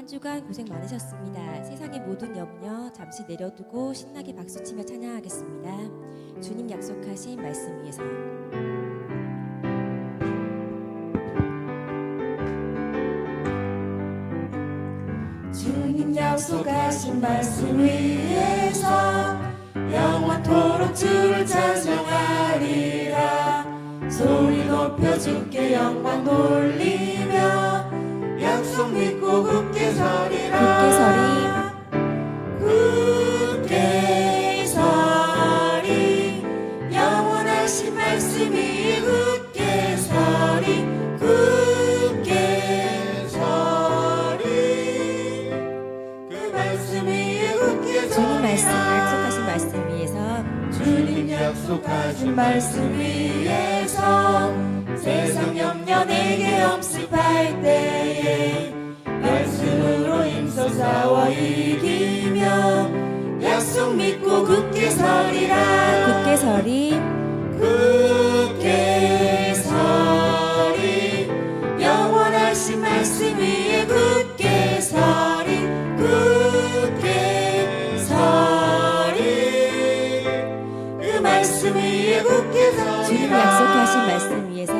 한 주간 고생 많으셨습니다. 세상의 모든 염려 잠시 내려두고 신나게 박수치며 찬양하겠습니다. 주님 약속하신 말씀 위에서. 주님 약속하신 말씀 위에서 영원토록 주를 찬송하리라. 소리 높여 주께 영광 돌리며 약속 믿고 굳게 서리라. 굳게 서리 영원하신 말씀 위에 굳게 서리. 굳게 서리 그 말씀 위에 굳게 서리. 주님 말씀 약속하신 말씀 위에서. 주님 약속하신 말씀 위에서 세상 염려 내게 엄습할 때에 말씀으로 힘써 싸워 이기며 약속 믿고 굳게 서리라. 굳게 서리. 굳게 서리 영원하신 말씀 위에 굳게 서리. 굳게 서리 그 말씀 위에 굳게 서리라. 주님 약속하신 말씀 위에서.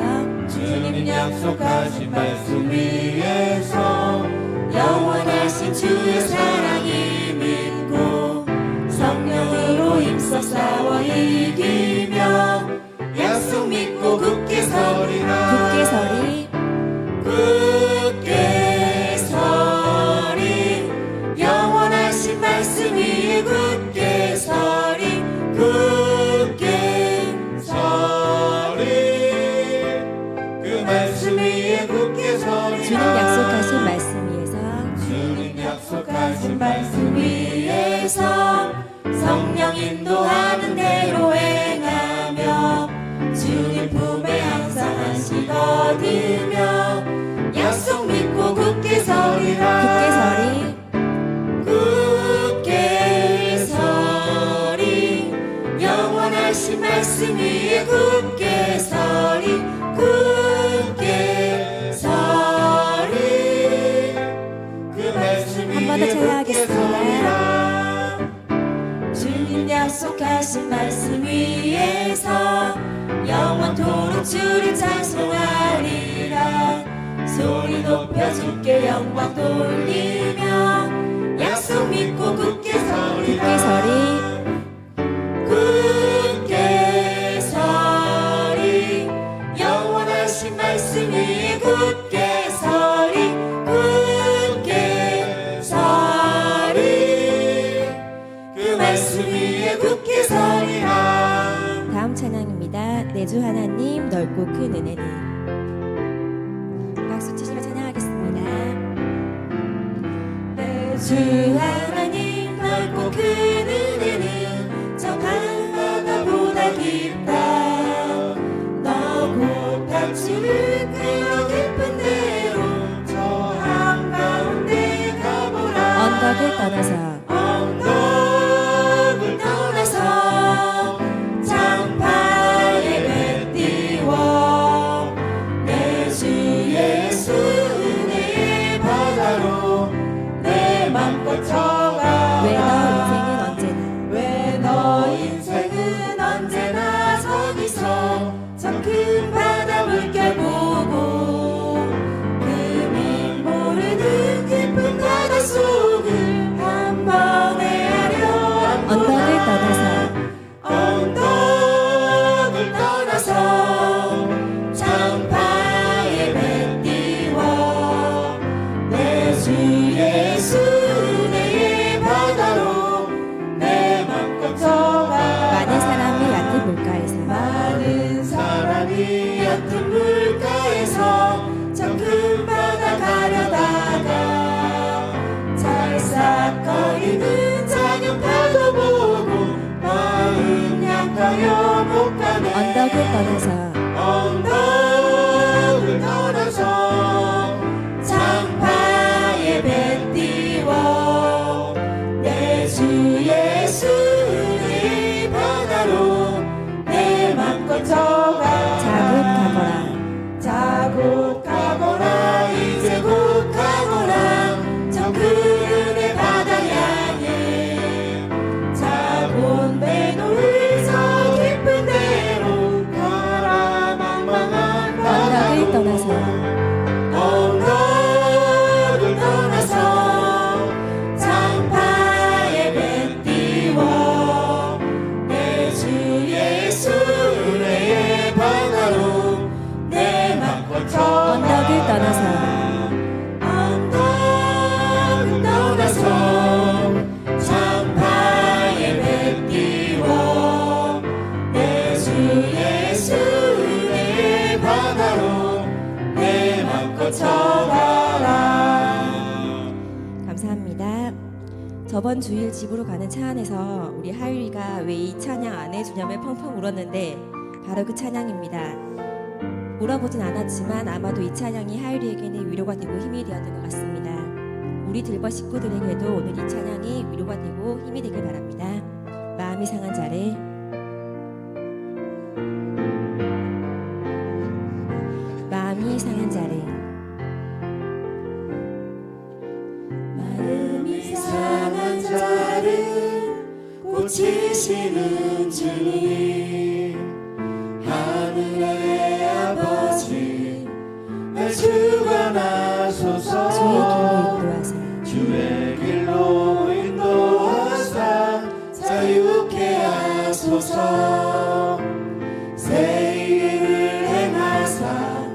주님 약속하신 말씀 위에서 영원하신 주의 사랑이 믿고 성령으로 힘써 싸워 이기며 약속 믿고 굳게 서리라. 굳게 서리. 굳게 서리 영원하신 말씀 위에 굳게 서리. 굳게 서리 그 말씀 위에 굳게 서리라. 주님 약속하신 말씀 위에서. 주님 약속하신 말씀 위에서 성령 인도하는 대로 행하며 주님 품에 항상 안식 얻으며 약속 믿고 굳게 서리라. 굳게 서리. 굳게 서리 영원하신 말씀 위에 굳게 서리. 굳게 서리 그 말씀 한 번 더 위에 굳게 찬양하겠습니다. 서리라. 주님 약속하신 말씀 위에서 영원토록 주를 찬송하리라. 소리 높여 주께 영광 돌리며 약속 믿고 굳게 굳게 서리라. 서리. 굳게 서리 영원하신 말씀 위에 굳게 서리. 굳게 서리 그 말씀 위에 굳게 서리라. 다음 찬양입니다. 내 주 하나님 넓고 큰 은혜는. 박수 치시며 찬양하겠습니다. 내 주 하나님 넓고 큰 은혜는 저 강바다보다 깊다. 너 곧한 주를 끌어 깊은 데로 저 한가운데 가보라. 언덕을 떠나서. 언덕을 떠나서 장파에 뱉띄워 내 주 예수 은혜의 바다로 내 맘껏 저가. 왜 너 인생은 언제나 저기서 저 큰 바다 물결 보고 금이 모르는 깊은 바다 속을 한 번에 하려. 언덕을 떠나서. 언덕을 떠나서 장파에 뱉띄워 내 주 예수 은혜의 바다로 내 맘껏 저가. 많은 사람이 얕은 물가에서. 많은 사람이 얕은 물가에서 저 큰 바다 가려다가 찰싹거리는 작은 파도 보고 마음 약하여 못 가네. 언덕을 떠나서. 언덕을 떠나서 장파에 뱉띄워 내 주 예수 은혜의 바다로 내 맘껏 저가. 자국하거라. 자국하거라 이제 곧 가거라. 저 큰 감사합니다. 저번 주일 집으로 가는 차 안에서 우리 하율이가 왜 이 찬양 안 해주냐며 펑펑 울었는데 바로 그 찬양입니다. 물어보진 않았지만 아마도 이 찬양이 하율이에게는 위로가 되고 힘이 되었던 것 같습니다. 우리 들버 식구들에게도 오늘 이 찬양이 위로가 되고 힘이 되길 바랍니다. 마음이 상한 자를 마음이 상한 자를 마음이 상한 자를 고치시는 주님, 하늘의 아버지 날 주관하소서. 주의 주의 길로 인도하사 자유케 하소서. 새 일을 행하사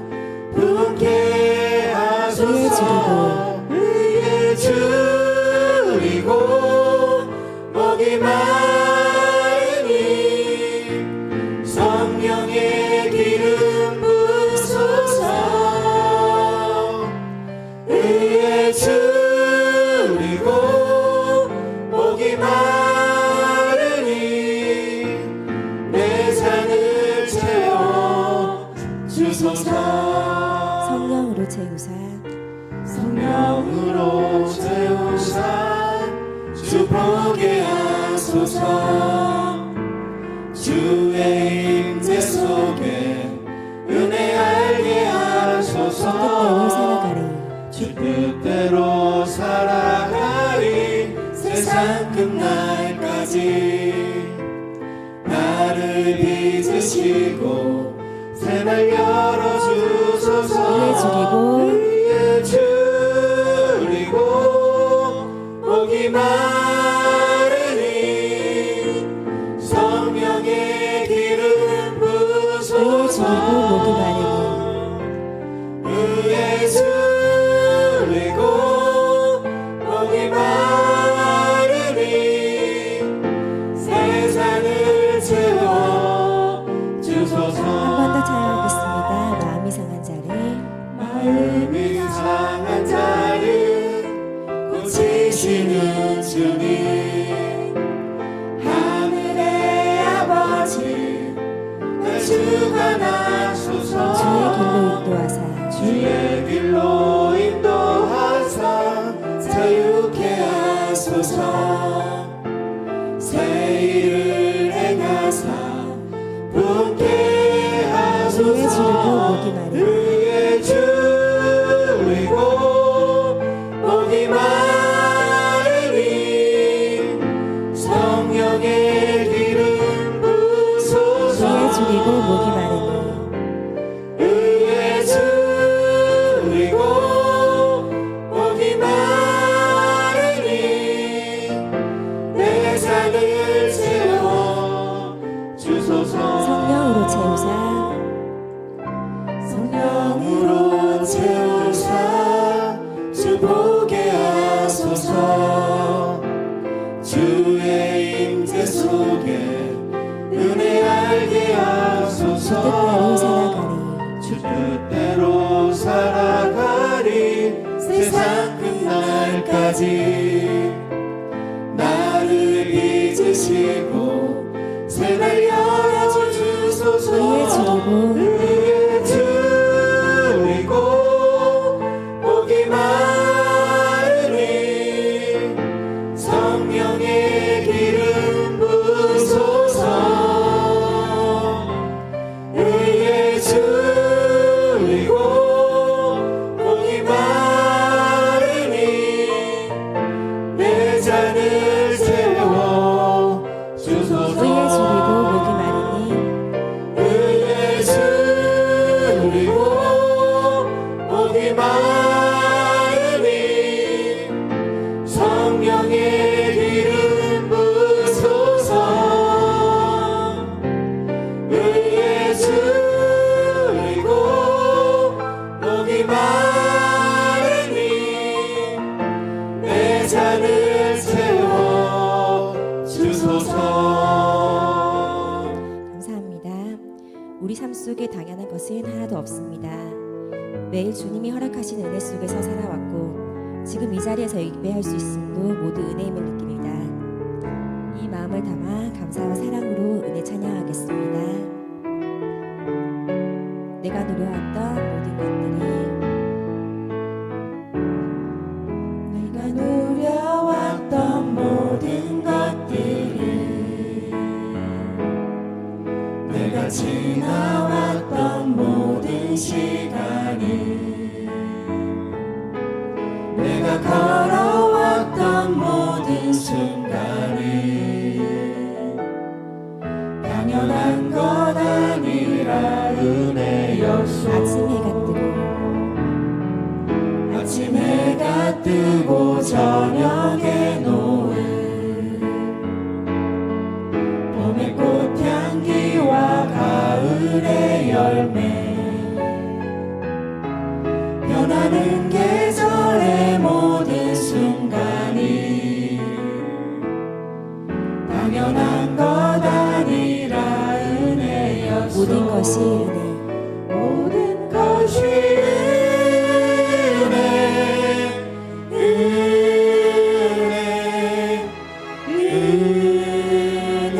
분케 하소서. 의에 줄이고 목이 마르니 성령의 기름 부소서. 의에 줄이고 목이 마르니 내 잔을 채워 주소서. 성령으로 채우사 성령으로 채우사 주 보게 하소서. 주의 임재 속에 은혜 알게 하소서. 주 뜻대로 살아가리 세상 끝날까지. 나를 빚으시고 새날 열어주소서. 의에 줄이고 목이 마르니 성령의 기름 부소서. 의에 줄이고 목이 마르니 세상을 채워 주소서. 한 번 더 찬양하겠습니다. 마음이 상한 자를 마음이 상한 자를 고치시는 주님, 하늘의 아버지 날 주관하소서. 주의 길로 인도하사 자유케 하소서. 새 일을 행하사 분케 하소서. 의에 줄이고 목이 마르니 성령의 기름 부소서. 의에 줄이고 목이 마르니 내 잔을 채워 주소서. 성령으로 채우사 성령으로 채우사 주 보게 하소서. 주의 임재 속에 은혜 알게 하소서. 주 뜻대로 살아가리 세상 끝날까지. 나를 빚으시고 새날 열어주소서. 의에 줄이고 목이 마르니 성령의 기름 부소서. 의에 줄이고 목이 마르니 내 잔을 채워 주소서. 의에 줄이고 목이 마르니 성령의 기름 부소서. 의에 줄이고 목이 마르니 내 잔을 채워 주소서. 감사합니다. 우리 삶 속에 당연한 것은 하나도 없습니다. 매일 주님이 허락하신 은혜 속에서 살아왔고 지금 이 자리에서 예배할 수 있음도 모두 은혜임을 느낍니다. 이 마음을 담아 감사와 사랑으로 은혜 찬양하겠습니다. 내가 노려왔던 모든 것들이 내가 누려왔던 모든 것들이 내가 지나왔던 모든 시간이 내가 걸어왔던 모든 순간이 당연한 것 아니라 은혜였소. 아침 해가 뜨고 저녁에 노을 봄의 꽃향기와 가을의 열매 변하는 계절의 모든 순간이 당연한 것 아니라 은혜였소. 모든 것이 은혜. 모든 것이 은혜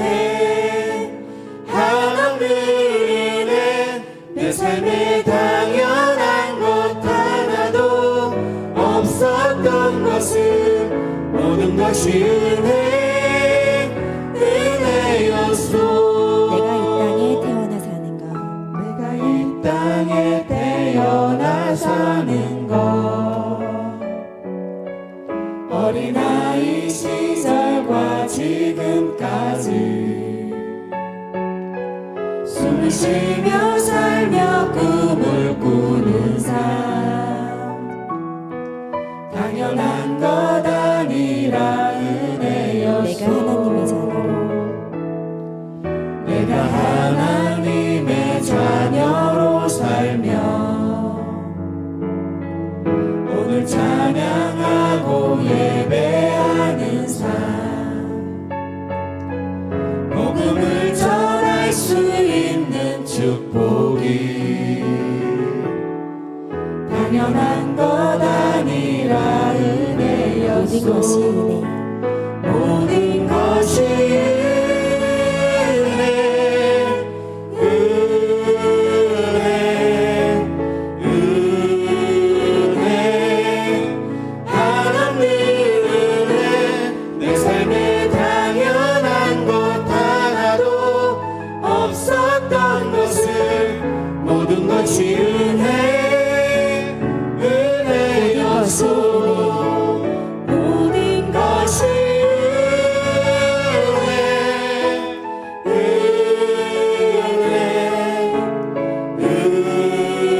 하나님 은혜 내 삶에 당연한 것 하나도 없었던 것은 모든 것이 은혜였소. 내가 이 땅에 태어나 사는 것, 어린아이 시절과 지금까지 숨을 쉬며 살며 꿈을 꾸는 삶 당연한 것 아니라 은혜였소. 내가 하나님의 자녀로 내가 하나님의 자녀로 살며 오늘 찬양하고 예배하는 삶 복음을 전할 수 있는 축복이 당연한 것 아니라 모든 것이 은혜였소. 은혜. 모든 것이 은혜 하나님 은혜 내 삶에 당연한 것 하나도 없었던 것은 모든 것이 은혜였소. 모든 것이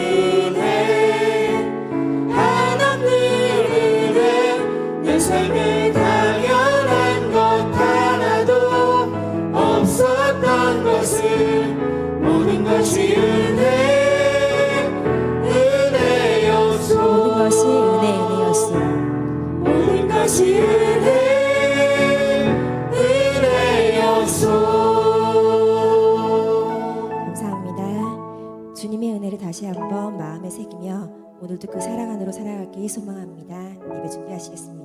은혜 하나님 은혜 내 삶에 당연한 것 하나도 없었던 것은 모든 것이 은혜였소. 모든 것이 은혜였소. 모든 것이 은혜였소. 감사합니다. 주님의 은혜를 다시 한번 마음에 새기며 오늘도 그 사랑 안으로 살아가길 소망합니다. 예배 준비하시겠습니다.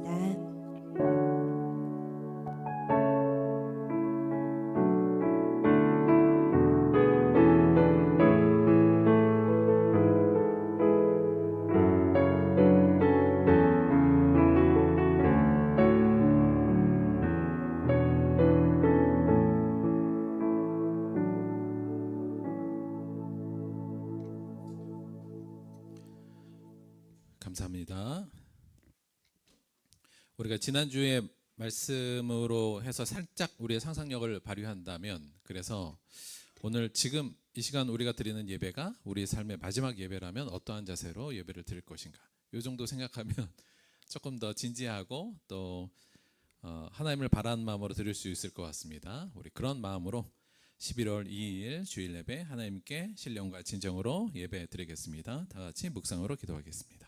감사합니다. 우리가 지난주에 말씀으로 해서 살짝 우리의 상상력을 발휘한다면, 그래서 오늘 지금 이 시간 우리가 드리는 예배가 우리 삶의 마지막 예배라면 어떠한 자세로 예배를 드릴 것인가, 이 정도 생각하면 조금 더 진지하고 또 하나님을 바라는 마음으로 드릴 수 있을 것 같습니다. 우리 그런 마음으로 11월 2일 주일 예배 하나님께 신령과 진정으로 예배 드리겠습니다. 다 같이 묵상으로 기도하겠습니다.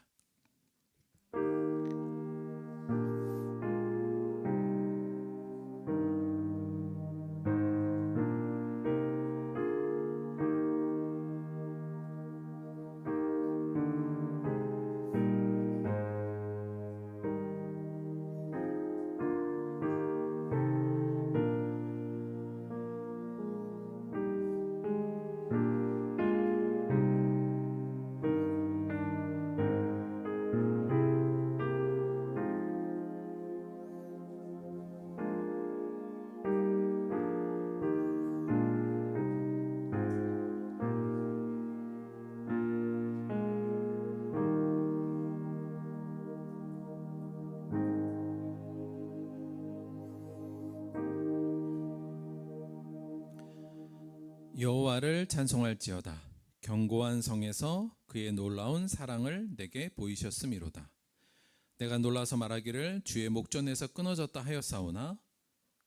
여호와를 찬송할지어다. 견고한 성에서 그의 놀라운 사랑을 내게 보이셨음이로다. 내가 놀라서 말하기를 주의 목전에서 끊어졌다 하였사오나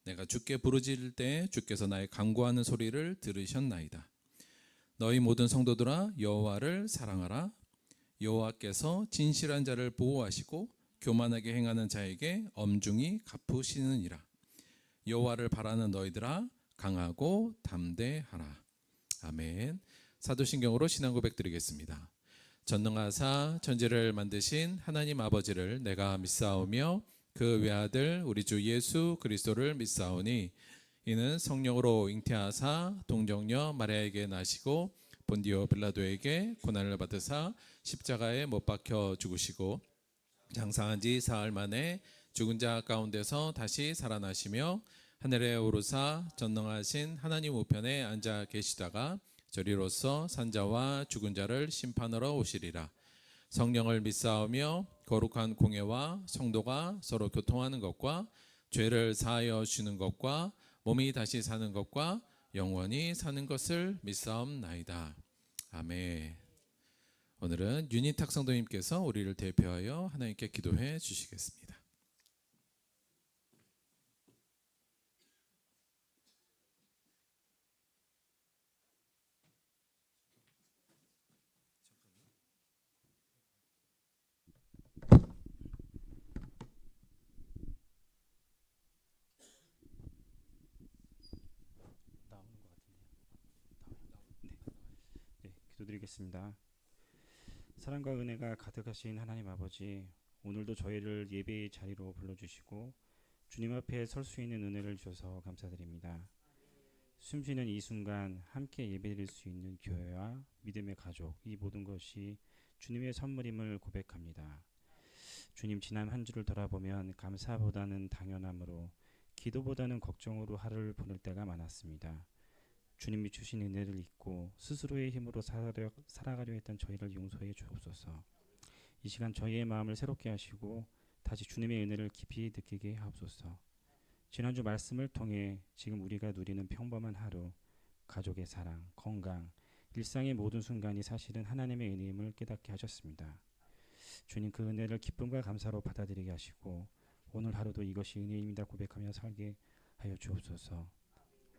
내가 주께 부르짖을 때 주께서 나의 간구하는 소리를 들으셨나이다. 너희 모든 성도들아 여호와를 사랑하라. 여호와께서 진실한 자를 보호하시고 교만하게 행하는 자에게 엄중히 갚으시느니라. 여호와를 바라는 너희들아 강하고 담대하라. 아멘. 사도신경으로 신앙 고백 드리겠습니다. 전능하사 천지를 만드신 하나님 아버지를 내가 믿사오며 그 외아들 우리 주 예수 그리스도를 믿사오니 이는 성령으로 잉태하사 동정녀 마리아에게 나시고 본디오 빌라도에게 고난을 받으사 십자가에 못 박혀 죽으시고 장사한 지 사흘 만에 죽은 자 가운데서 다시 살아나시며 하늘에 오르사 전능하신 하나님 우편에 앉아 계시다가 저리로서 산자와 죽은 자를 심판하러 오시리라. 성령을 믿사오며 거룩한 공예와 성도가 서로 교통하는 것과 죄를 사하여 주는 것과 몸이 다시 사는 것과 영원히 사는 것을 믿사옵나이다. 아멘. 오늘은 윤희탁 성도님께서 우리를 대표하여 하나님께 기도해 주시겠습니다. 기도드리겠습니다. 사랑과 은혜가 가득하신 하나님 아버지, 오늘도 저희를 예배의 자리로 불러주시고 주님 앞에 설 수 있는 은혜를 주셔서 감사드립니다. 숨쉬는 이 순간 함께 예배드릴 수 있는 교회와 믿음의 가족, 이 모든 것이 주님의 선물임을 고백합니다. 주님, 지난 한 주를 돌아보면 감사보다는 당연함으로, 기도보다는 걱정으로 하루를 보낼 때가 많았습니다. 주님이 주신 은혜를 잊고 스스로의 힘으로 살아가려 했던 저희를 용서해 주옵소서. 이 시간 저희의 마음을 새롭게 하시고 다시 주님의 은혜를 깊이 느끼게 하옵소서. 지난주 말씀을 통해 지금 우리가 누리는 평범한 하루, 가족의 사랑, 건강, 일상의 모든 순간이 사실은 하나님의 은혜임을 깨닫게 하셨습니다. 주님, 그 은혜를 기쁨과 감사로 받아들이게 하시고 오늘 하루도 이것이 은혜입니다 고백하며 살게 하여 주옵소서.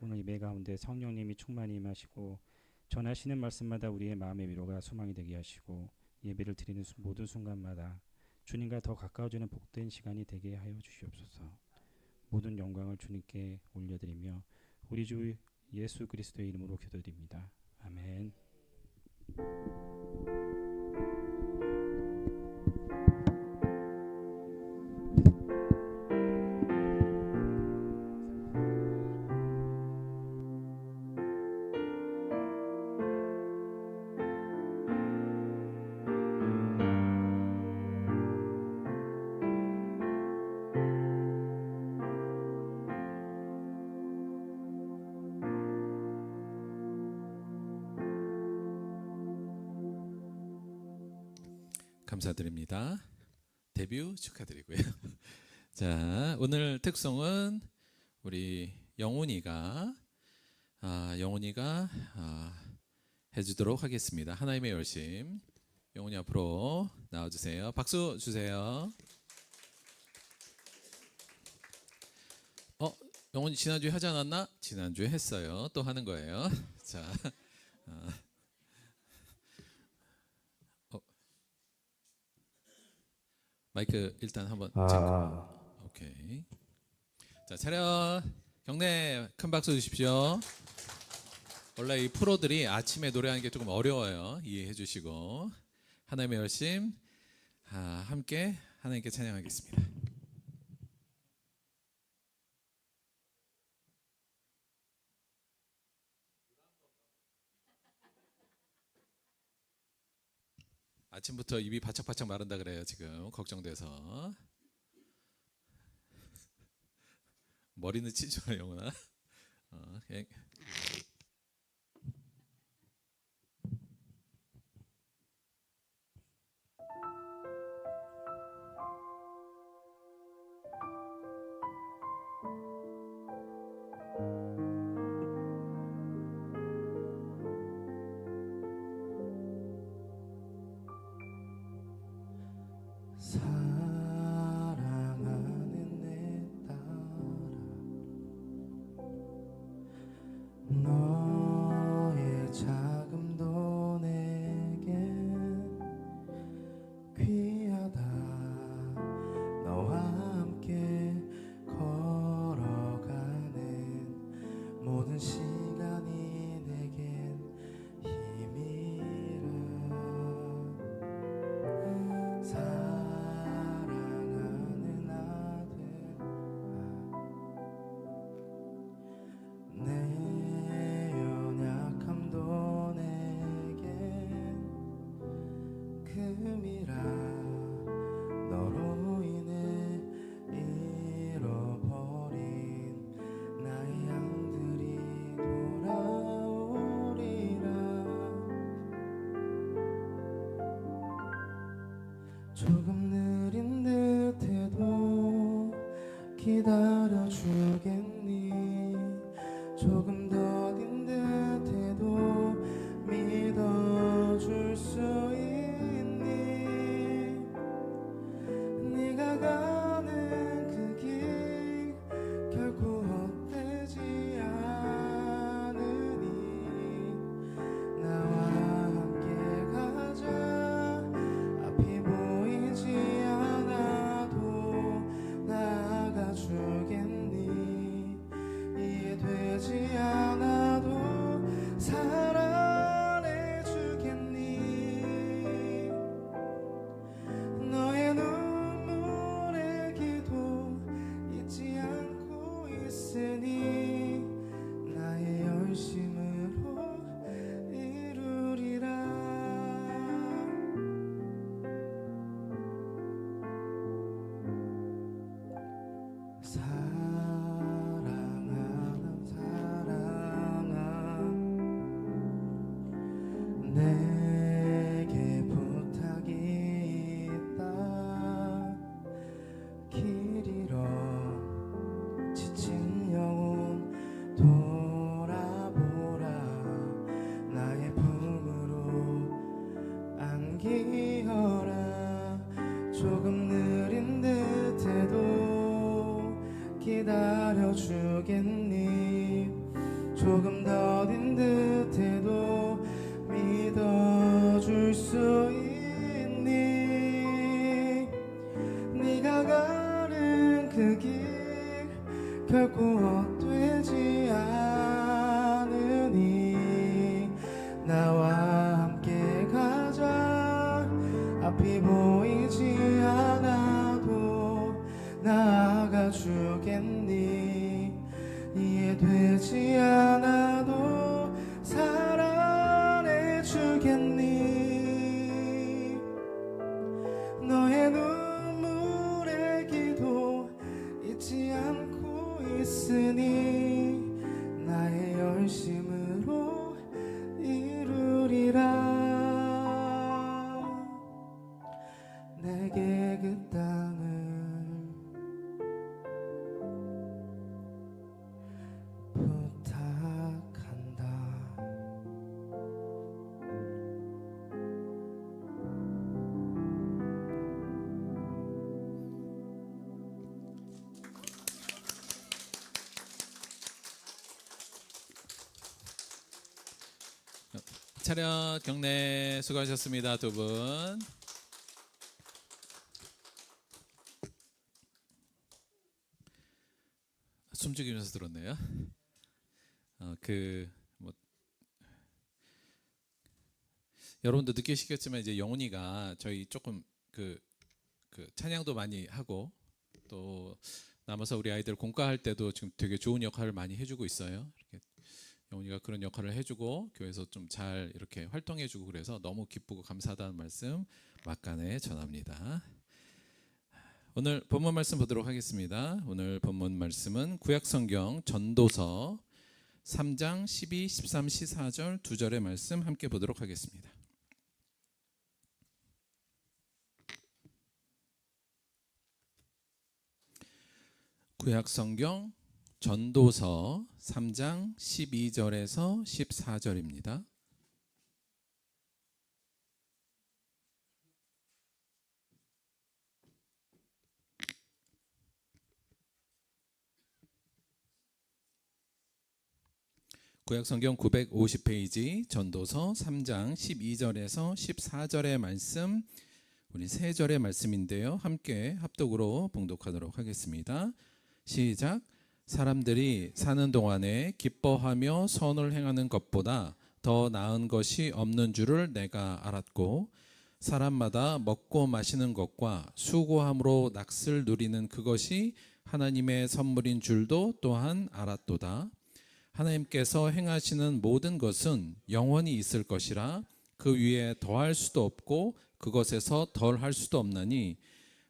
오늘 예배 가운데 성령님이 충만히 임하시고 전하시는 말씀마다 우리의 마음의 위로가 소망이 되게 하시고 예배를 드리는 모든 순간마다 주님과 더 가까워지는 복된 시간이 되게 하여 주시옵소서. 모든 영광을 주님께 올려드리며 우리 주 예수 그리스도의 이름으로 기도드립니다. 아멘. 감사드립니다. 데뷔 축하드리고요. 자, 오늘 특송은 우리 영훈이가 해주도록 하겠습니다. 하나님의 열심. 영훈이 앞으로 나와주세요. 박수 주세요. 영훈이 지난주에 하지 않았나? 지난주에 했어요. 또 하는 거예요. 자, 마이크 일단 한번 체크. 오케이. 자, 차렷. 경례 큰 박수 주십시오. 원래 이 프로들이 아침에 노래하는 게 조금 어려워요. 이해해 주시고 하나님의 열심 함께 하나님께 찬양하겠습니다. 아침부터 입이 바짝바짝 마른다 그래요. 지금 걱정돼서. 머리는 치죠, 영훈아. 기다려주겠니? 조금 더딘 듯해도 믿어줄 수 있니? 네가 가는 그 길 결코 헛되지 않으니 나와 함께 가자. 앞이 보이지 않아도 나아가주겠니? 이해되지 않아도 사랑해주겠니? 너의 눈물의 기도 잊지 않고 있으니 나의 열심으로 이루리라. 사랑하는 사랑아 내게 부탁이 있다. 길 잃어 지친 영혼 돌아보라. 나의 품으로 안기어라. 조금 느린 듯해도 기다려주겠니? 조금 더딘 듯해도 믿어줄 수 있니? 네가 가는 그 길 결코 헛되지 않으니 나와 함께 가자. 앞이 보이지 않아도 나아가주겠니? 이해되지 않아도 사랑해주겠니? 너의 눈물의 기도 잊지 않고 있으니 나의 열심으로 이루리라. 내게 그 땅을 부탁한다. 차렷 경례 수고하셨습니다. 두 분. 숨죽이면서 들었네요. 여러분도 느끼시겠지만 이제 영훈이가 저희 조금 그 찬양도 많이 하고 또 남아서 우리 아이들 공과할 때도 지금 되게 좋은 역할을 많이 해주고 있어요. 이렇게 영훈이가 그런 역할을 해주고 교회에서 좀 잘 이렇게 활동해주고 그래서 너무 기쁘고 감사하다는 말씀 막간에 전합니다. 오늘 본문 말씀 보도록 하겠습니다. 오늘 본문 말씀은 구약성경 전도서 3장 12, 13, 14절 2절의 말씀 함께 보도록 하겠습니다. 구약성경 전도서 3장 12절에서 14절입니다. 구약성경 950페이지 전도서 3장 12절에서 14절의 말씀, 우리 세 절의 말씀인데요. 함께 합독으로 봉독하도록 하겠습니다. 시작. 사람들이 사는 동안에 기뻐하며 선을 행하는 것보다 더 나은 것이 없는 줄을 내가 알았고, 사람마다 먹고 마시는 것과 수고함으로 낙을 누리는 그것이 하나님의 선물인 줄도 또한 알았도다. 하나님께서 행하시는 모든 것은 영원히 있을 것이라 그 위에 더할 수도 없고 그것에서 덜할 수도 없나니,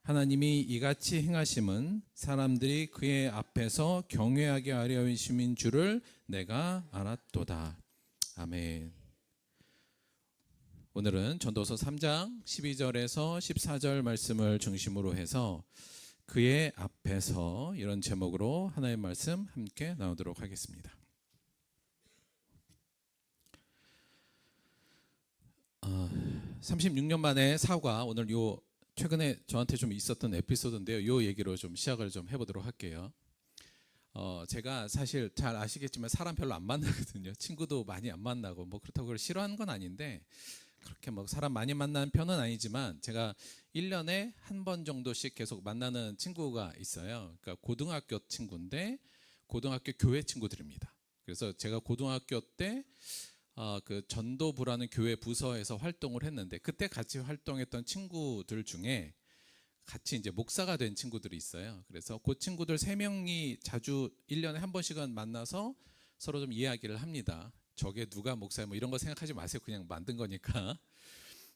하나님이 이같이 행하심은 사람들이 그의 앞에서 경외하게 하려 하심인 줄을 내가 알았도다. 아멘. 오늘은 전도서 3장 12절에서 14절 말씀을 중심으로 해서 그의 앞에서 이런 제목으로 하나의 말씀 함께 나누도록 하겠습니다. 36년 만에 사과, 오늘 요 최근에 저한테 좀 있었던 에피소드인데요. 요 얘기로 좀 시작을 좀 해보도록 할게요. 제가 사실 잘 아시겠지만 사람 별로 안 만나거든요. 친구도 많이 안 만나고 뭐 그렇다고 그걸 싫어하는 건 아닌데 그렇게 뭐 사람 많이 만나는 편은 아니지만 제가 1년에 한 번 정도씩 계속 만나는 친구가 있어요. 그러니까 고등학교 친구인데 고등학교 교회 친구들입니다. 그래서 제가 고등학교 때 그 전도부라는 교회 부서에서 활동을 했는데 그때 같이 활동했던 친구들 중에 같이 이제 목사가 된 친구들이 있어요. 그래서 그 친구들 3명이 자주 1년에 한 번씩은 만나서 서로 좀 이야기를 합니다. 저게 누가 목사야 뭐 이런 거 생각하지 마세요. 그냥 만든 거니까.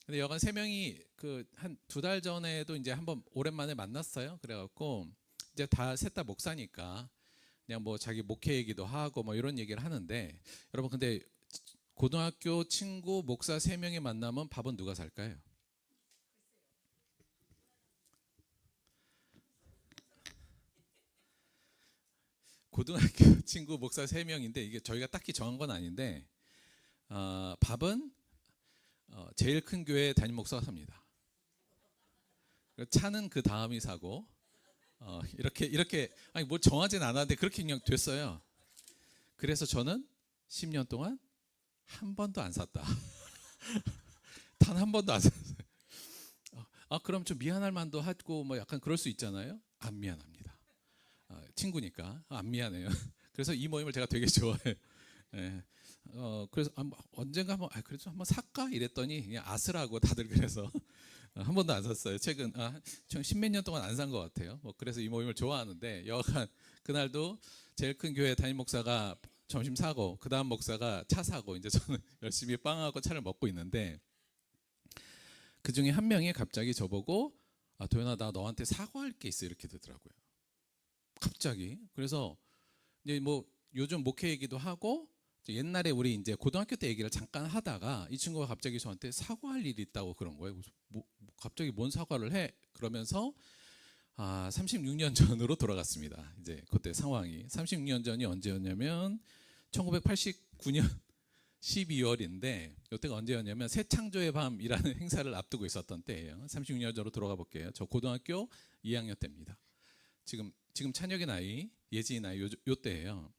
근데 여간 3명이 그 한 2달 전에도 이제 한번 오랜만에 만났어요. 그래갖고 이제 다 셋 다 목사니까 그냥 뭐 자기 목회 얘기도 하고 뭐 이런 얘기를 하는데 여러분 근데 고등학교 친구 목사 3명이 만나면 밥은 누가 살까요? 고등학교 친구 목사 3명인데 이게 저희가 딱히 정한 건 아닌데 밥은 제일 큰 교회 담임 목사가 삽니다. 차는 그 다음이 사고 이렇게 아니 뭐 정하진 않았는데 그렇게 그냥 됐어요. 그래서 저는 10년 동안 한 번도 안 샀다. 단 한 번도 안 샀어요. 그럼 좀 미안할 만도 하고 뭐 약간 그럴 수 있잖아요. 안 미안합니다. 친구니까 안 미안해요. 그래서 이 모임을 제가 되게 좋아해요. 예. 그래서 언젠가 한번 그래도 한번 살까 이랬더니 그냥 아스라고 다들 그래서 한 번도 안 샀어요. 최근 십몇 년 동안 안 산 것 같아요. 뭐 그래서 이 모임을 좋아하는데 여간 그날도 제일 큰 교회 담임 목사가 점심 사고 그 다음 목사가 차 사고 이제 저는 열심히 빵하고 차를 먹고 있는데 그 중에 한 명이 갑자기 저보고 도현아 나 너한테 사과할 게 있어 이렇게 되더라고요. 갑자기. 그래서 이제 뭐 요즘 목회 얘기도 하고 옛날에 우리 이제 고등학교 때 얘기를 잠깐 하다가 이 친구가 갑자기 저한테 사과할 일이 있다고 그런 거예요. 그래서 갑자기 뭔 사과를 해? 그러면서 36년 전으로 돌아갔습니다. 이제 그때 상황이 36년 전이 언제였냐면 1989년 12월인데 이때가 언제였냐면 새창조의 밤이라는 행사를 앞두고 있었던 때예요. 36년 전으로 돌아가 볼게요. 저 고등학교 2학년 때입니다. 지금 찬혁의 나이, 예지의 나이 요 때예요.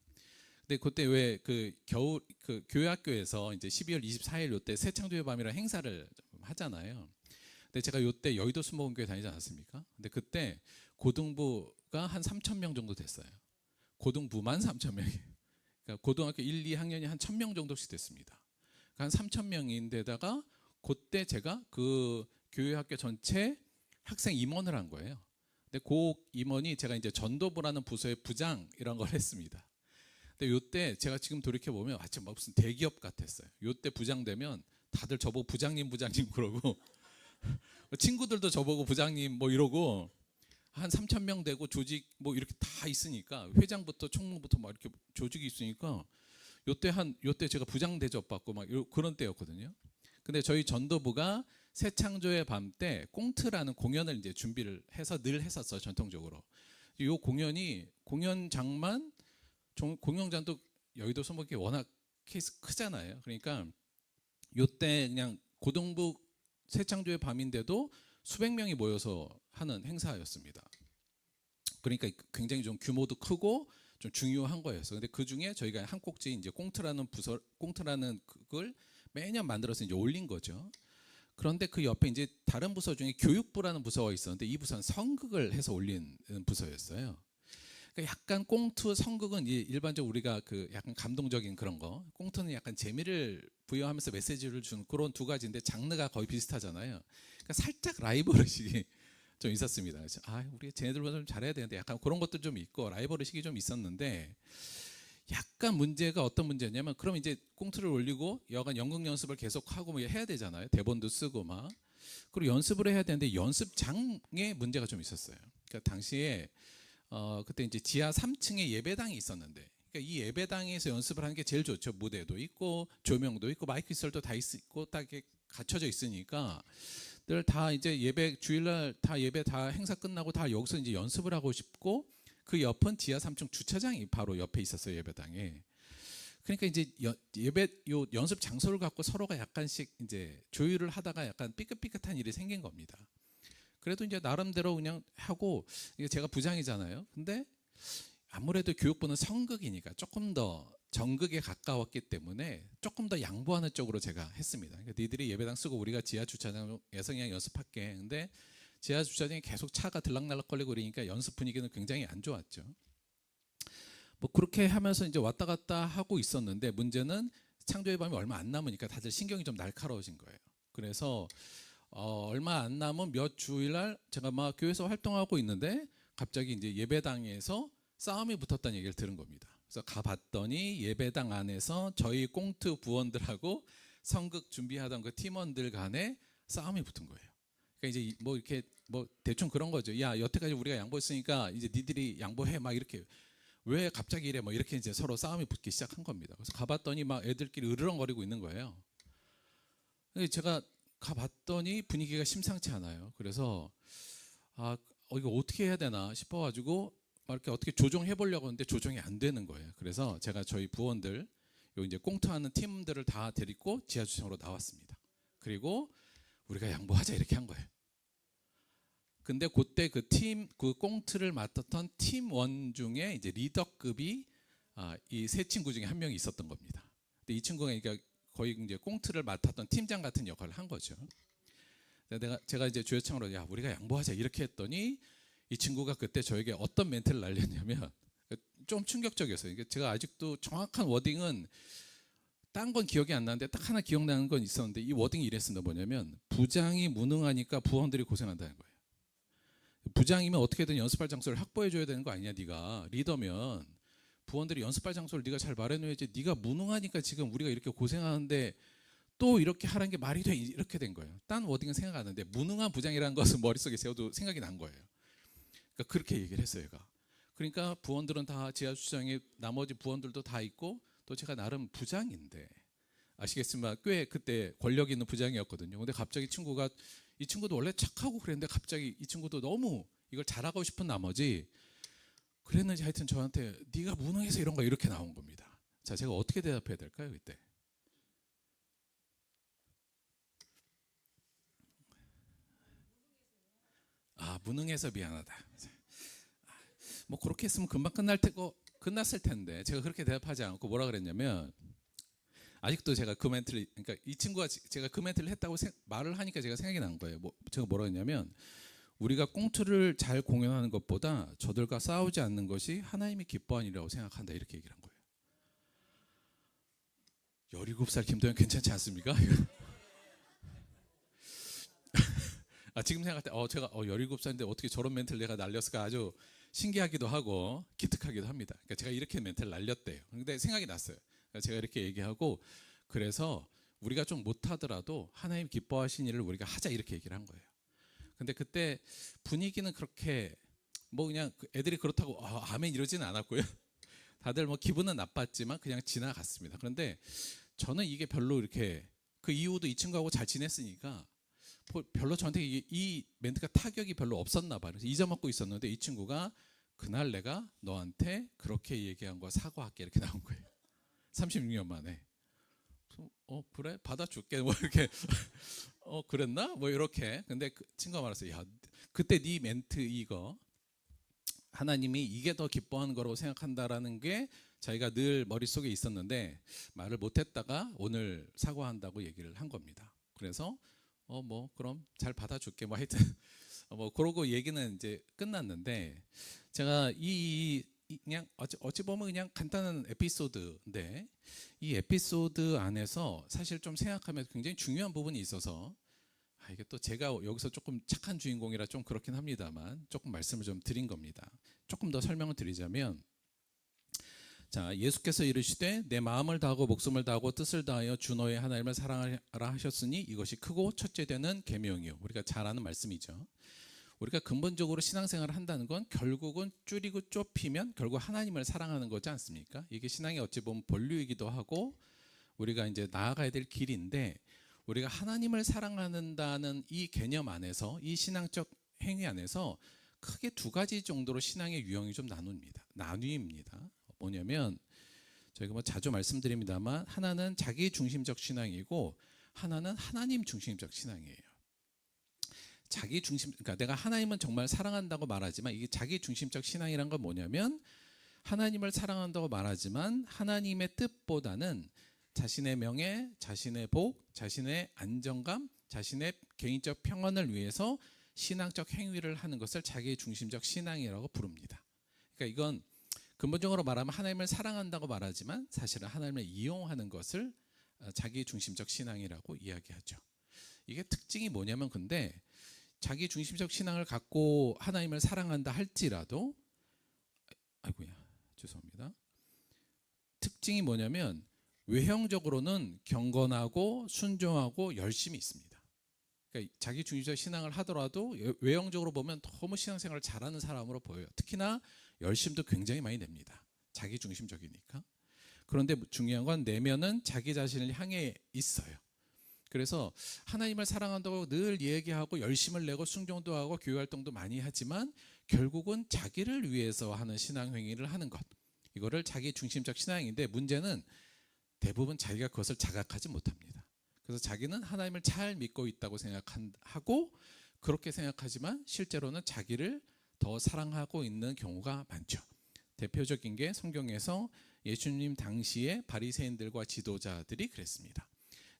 근데 그때 왜 그 겨울 그 교회 학교에서 이제 12월 24일 요때 새창조의 밤이라는 행사를 하잖아요. 근데 제가 요때 여의도 순복음교회 다니지 않았습니까? 근데 그때 고등부가 한 3,000명 정도 됐어요. 고등부만 3,000명이에요. 그러니까 고등학교 1, 2학년이 한 1,000명 정도씩 됐습니다. 그러니까 한 3,000명인데다가 그때 제가 그 교회 학교 전체 학생 임원을 한 거예요. 근데 그 임원이 제가 이제 전도부라는 부서의 부장 이런 걸 했습니다. 근데 요때 제가 지금 돌이켜 보면 마치 무슨 대기업 같았어요. 요때 부장 되면 다들 저보고 부장님 그러고 친구들도 저보고 부장님 뭐 이러고 한 3,000명 되고 조직 뭐 이렇게 다 있으니까 회장부터 총무부터 막 이렇게 조직이 있으니까 요때 제가 부장 대접 받고 막 그런 때였거든요. 근데 저희 전도부가 새창조의 밤 때 꽁트라는 공연을 이제 준비를 해서 늘 했었어요. 전통적으로. 요 공연장만 공연장도 여의도 손목이 워낙 케이스 크잖아요. 그러니까 요때 그냥 고등부 새창조의 밤인데도 수백 명이 모여서 하는 행사였습니다. 그러니까 굉장히 좀 규모도 크고 좀 중요한 거였어요. 근데 그 중에 저희가 한 꼭지 이제 꽁트라는 그걸 매년 만들어서 이제 올린 거죠. 그런데 그 옆에 이제 다른 부서 중에 교육부라는 부서가 있었는데 이 부서는 성극을 해서 올린 부서였어요. 그러니까 약간 꽁트, 성극은 일반적으로 우리가 그 약간 감동적인 그런 거, 꽁트는 약간 재미를 부여하면서 메시지를 주는 그런 두 가지인데 장르가 거의 비슷하잖아요. 그러니까 살짝 라이벌 의식이 좀 있었습니다. 그래서 우리 쟤네들보다 좀 잘해야 되는데 약간 그런 것도 좀 있고 라이벌 의식이 좀 있었는데 약간 문제가 어떤 문제냐면 그럼 이제 꽁트를 올리고 여간 연극 연습을 계속 하고 뭐 해야 되잖아요. 대본도 쓰고 막 그리고 연습을 해야 되는데 연습장에 문제가 좀 있었어요. 그러니까 당시에 그때 이제 지하 3층에 예배당이 있었는데 그러니까 이 예배당에서 연습을 하는 게 제일 좋죠. 무대도 있고 조명도 있고 마이크 시설도 다 있고 딱 이렇게 갖춰져 있으니까 다 이제 예배 주일날 다 예배 다 행사 끝나고 다 여기서 이제 연습을 하고 싶고 그 옆은 지하 3층 주차장이 바로 옆에 있었어요 예배당에. 그러니까 이제 예배 요 연습 장소를 갖고 서로가 약간씩 이제 조율을 하다가 약간 삐끗삐끗한 일이 생긴 겁니다. 그래도 이제 나름대로 그냥 하고 이게 제가 부장이잖아요. 근데 아무래도 교육부는 성극이니까 조금 더 정극에 가까웠기 때문에 조금 더 양보하는 쪽으로 제가 했습니다. 그러니까 니들이 예배당 쓰고 우리가 지하 주차장에서 그냥 연습할게. 근데 지하 주차장에 계속 차가 들락날락거리고 그러니까 연습 분위기는 굉장히 안 좋았죠. 뭐 그렇게 하면서 이제 왔다 갔다 하고 있었는데 문제는 창조의 밤이 얼마 안 남으니까 다들 신경이 좀 날카로워진 거예요. 그래서 얼마 안 남은 몇 주일날 제가 막 교회에서 활동하고 있는데 갑자기 이제 예배당에서 싸움이 붙었다는 얘기를 들은 겁니다. 그래서 가봤더니 예배당 안에서 저희 꽁트 부원들하고 성극 준비하던 그 팀원들 간에 싸움이 붙은 거예요. 그러니까 이제 뭐 이렇게 뭐 대충 그런 거죠. 야, 여태까지 우리가 양보했으니까 이제 니들이 양보해 막 이렇게 왜 갑자기 이래 뭐 이렇게 이제 서로 싸움이 붙기 시작한 겁니다. 그래서 가봤더니 막 애들끼리 으르렁거리고 있는 거예요. 제가 가봤더니 분위기가 심상치 않아요. 그래서 이거 어떻게 해야 되나 싶어가지고 막 이렇게 어떻게 조정해 보려고 하는데 조정이 안 되는 거예요. 그래서 제가 저희 부원들 요 이제 꽁트하는 팀들을 다 데리고 지하주차장으로 나왔습니다. 그리고 우리가 양보하자 이렇게 한 거예요. 근데 그때 그 꽁트를 맡았던 팀원 중에 이제 리더급이 이 세 친구 중에 한 명이 있었던 겁니다. 근데 이 친구가 그러니까 거의 이제 꽁트를 맡았던 팀장 같은 역할을 한 거죠. 제가 이제 주회창으로 야 우리가 양보하자 이렇게 했더니 이 친구가 그때 저에게 어떤 멘트를 날렸냐면 좀 충격적이었어요. 제가 아직도 정확한 워딩은 딴 건 기억이 안 나는데 딱 하나 기억나는 건 있었는데 이 워딩이 이랬습니다. 뭐냐면 부장이 무능하니까 부원들이 고생한다는 거예요. 부장이면 어떻게든 연습할 장소를 확보해 줘야 되는 거 아니냐. 네가 리더면 부원들이 연습할 장소를 네가 잘 마련해야지. 네가 무능하니까 지금 우리가 이렇게 고생하는데 또 이렇게 하라는 게 말이 돼. 이렇게 된 거예요. 딴 워딩은 생각 안 나는데 무능한 부장이라는 것은 머릿속에 세워도 생각이 난 거예요. 그러니까 그렇게 얘기를 했어요. 얘가. 그러니까 부원들은 다 지하주차장에 나머지 부원들도 다 있고 또 제가 나름 부장인데 아시겠지만 꽤 그때 권력 있는 부장이었거든요. 근데 갑자기 이 친구도 원래 착하고 그랬는데 갑자기 이 친구도 너무 이걸 잘하고 싶은 나머지 그랬는지 하여튼 저한테 네가 무능해서 이런 거 이렇게 나온 겁니다. 자, 제가 어떻게 대답해야 될까요 그때? 무능해서 미안하다. 뭐 그렇게 했으면 금방 끝났을 텐데 제가 그렇게 대답하지 않고 뭐라 그랬냐면 아직도 제가 그 멘트를 그러니까 이 친구가 제가 그 멘트를 했다고 말을 하니까 제가 생각이 난 거예요. 제가 뭐라 했냐면 우리가 꽁트를 잘 공연하는 것보다 저들과 싸우지 않는 것이 하나님이 기뻐하는 일이라고 생각한다 이렇게 얘기를 한 거예요. 17살 김도현 괜찮지 않습니까? 지금 생각할 때 제가 17살인데 어떻게 저런 멘트를 내가 날렸을까 아주 신기하기도 하고 기특하기도 합니다. 그러니까 제가 이렇게 멘트를 날렸대요. 근데 생각이 났어요. 그러니까 제가 이렇게 얘기하고 그래서 우리가 좀 못하더라도 하나님 기뻐하신 일을 우리가 하자 이렇게 얘기를 한 거예요. 근데 그때 분위기는 그렇게 뭐 그냥 애들이 그렇다고 아멘 이러지는 않았고요. 다들 뭐 기분은 나빴지만 그냥 지나갔습니다. 그런데 저는 이게 별로 이렇게 그 이후도 이 친구하고 잘 지냈으니까 별로 저한테 이 멘트가 타격이 별로 없었나 봐요. 그래서 잊어먹고 있었는데 이 친구가 그날 내가 너한테 그렇게 얘기한 거 사과할게 이렇게 나온 거예요. 36년 만에. 그래 받아줄게 뭐 이렇게 그랬나 뭐 이렇게. 근데 그 친구가 말했어요. 야 그때 네 멘트 이거 하나님이 이게 더 기뻐하는 거라고 생각한다라는 게 자기가 늘 머릿속에 있었는데 말을 못했다가 오늘 사과한다고 얘기를 한 겁니다. 그래서 뭐 그럼 잘 받아줄게 뭐 하여튼 뭐 그러고 얘기는 이제 끝났는데 제가 그냥 어찌 보면 그냥 간단한 에피소드인데 이 에피소드 안에서 사실 좀 생각하면 굉장히 중요한 부분이 있어서 이게 또 제가 여기서 조금 착한 주인공이라 좀 그렇긴 합니다만 조금 말씀을 좀 드린 겁니다. 조금 더 설명을 드리자면 자 예수께서 이르시되 내 마음을 다하고 목숨을 다하고 뜻을 다하여 주 너의 하나님을 사랑하라 하셨으니 이것이 크고 첫째 되는 계명이요. 우리가 잘 아는 말씀이죠. 우리가 근본적으로 신앙생활을 한다는 건 결국은 줄이고 좁히면 결국 하나님을 사랑하는 거지 않습니까? 이게 신앙의 어찌 보면 본류이기도 하고 우리가 이제 나아가야 될 길인데 우리가 하나님을 사랑한다는 이 개념 안에서, 이 신앙적 행위 안에서 크게 두 가지 정도로 신앙의 유형이 좀 나뉘입니다. 뭐냐면 저희가 뭐 자주 말씀드립니다만, 하나는 자기 중심적 신앙이고 하나는 하나님 중심적 신앙이에요. 자기 중심, 그러니까 내가 하나님은 정말 사랑한다고 말하지만, 이게 자기 중심적 신앙이란 건 뭐냐면, 하나님을 사랑한다고 말하지만 하나님의 뜻보다는 자신의 명예, 자신의 복, 자신의 안정감, 자신의 개인적 평안을 위해서 신앙적 행위를 하는 것을 자기 중심적 신앙이라고 부릅니다. 그러니까 이건 근본적으로 말하면 하나님을 사랑한다고 말하지만 사실은 하나님을 이용하는 것을 자기 중심적 신앙이라고 이야기하죠. 이게 특징이 뭐냐면, 근데 자기 중심적 신앙을 갖고 하나님을 사랑한다 할지라도, 죄송합니다. 특징이 뭐냐면 외형적으로는 경건하고 순종하고 열심히 있습니다. 그러니까 자기 중심적 신앙을 하더라도 외형적으로 보면 너무 신앙생활을 잘하는 사람으로 보여요. 특히나 열심도 굉장히 많이 냅니다. 자기 중심적이니까. 그런데 중요한 건 내면은 자기 자신을 향해 있어요. 그래서 하나님을 사랑한다고 늘 얘기하고 열심을 내고 순종도 하고 교회 활동도 많이 하지만 결국은 자기를 위해서 하는 신앙 행위를 하는 것, 이거를 자기 중심적 신앙인데, 문제는 대부분 자기가 그것을 자각하지 못합니다. 그래서 자기는 하나님을 잘 믿고 있다고 생각하고, 그렇게 생각하지만 실제로는 자기를 더 사랑하고 있는 경우가 많죠. 대표적인 게 성경에서 예수님 당시에 바리새인들과 지도자들이 그랬습니다.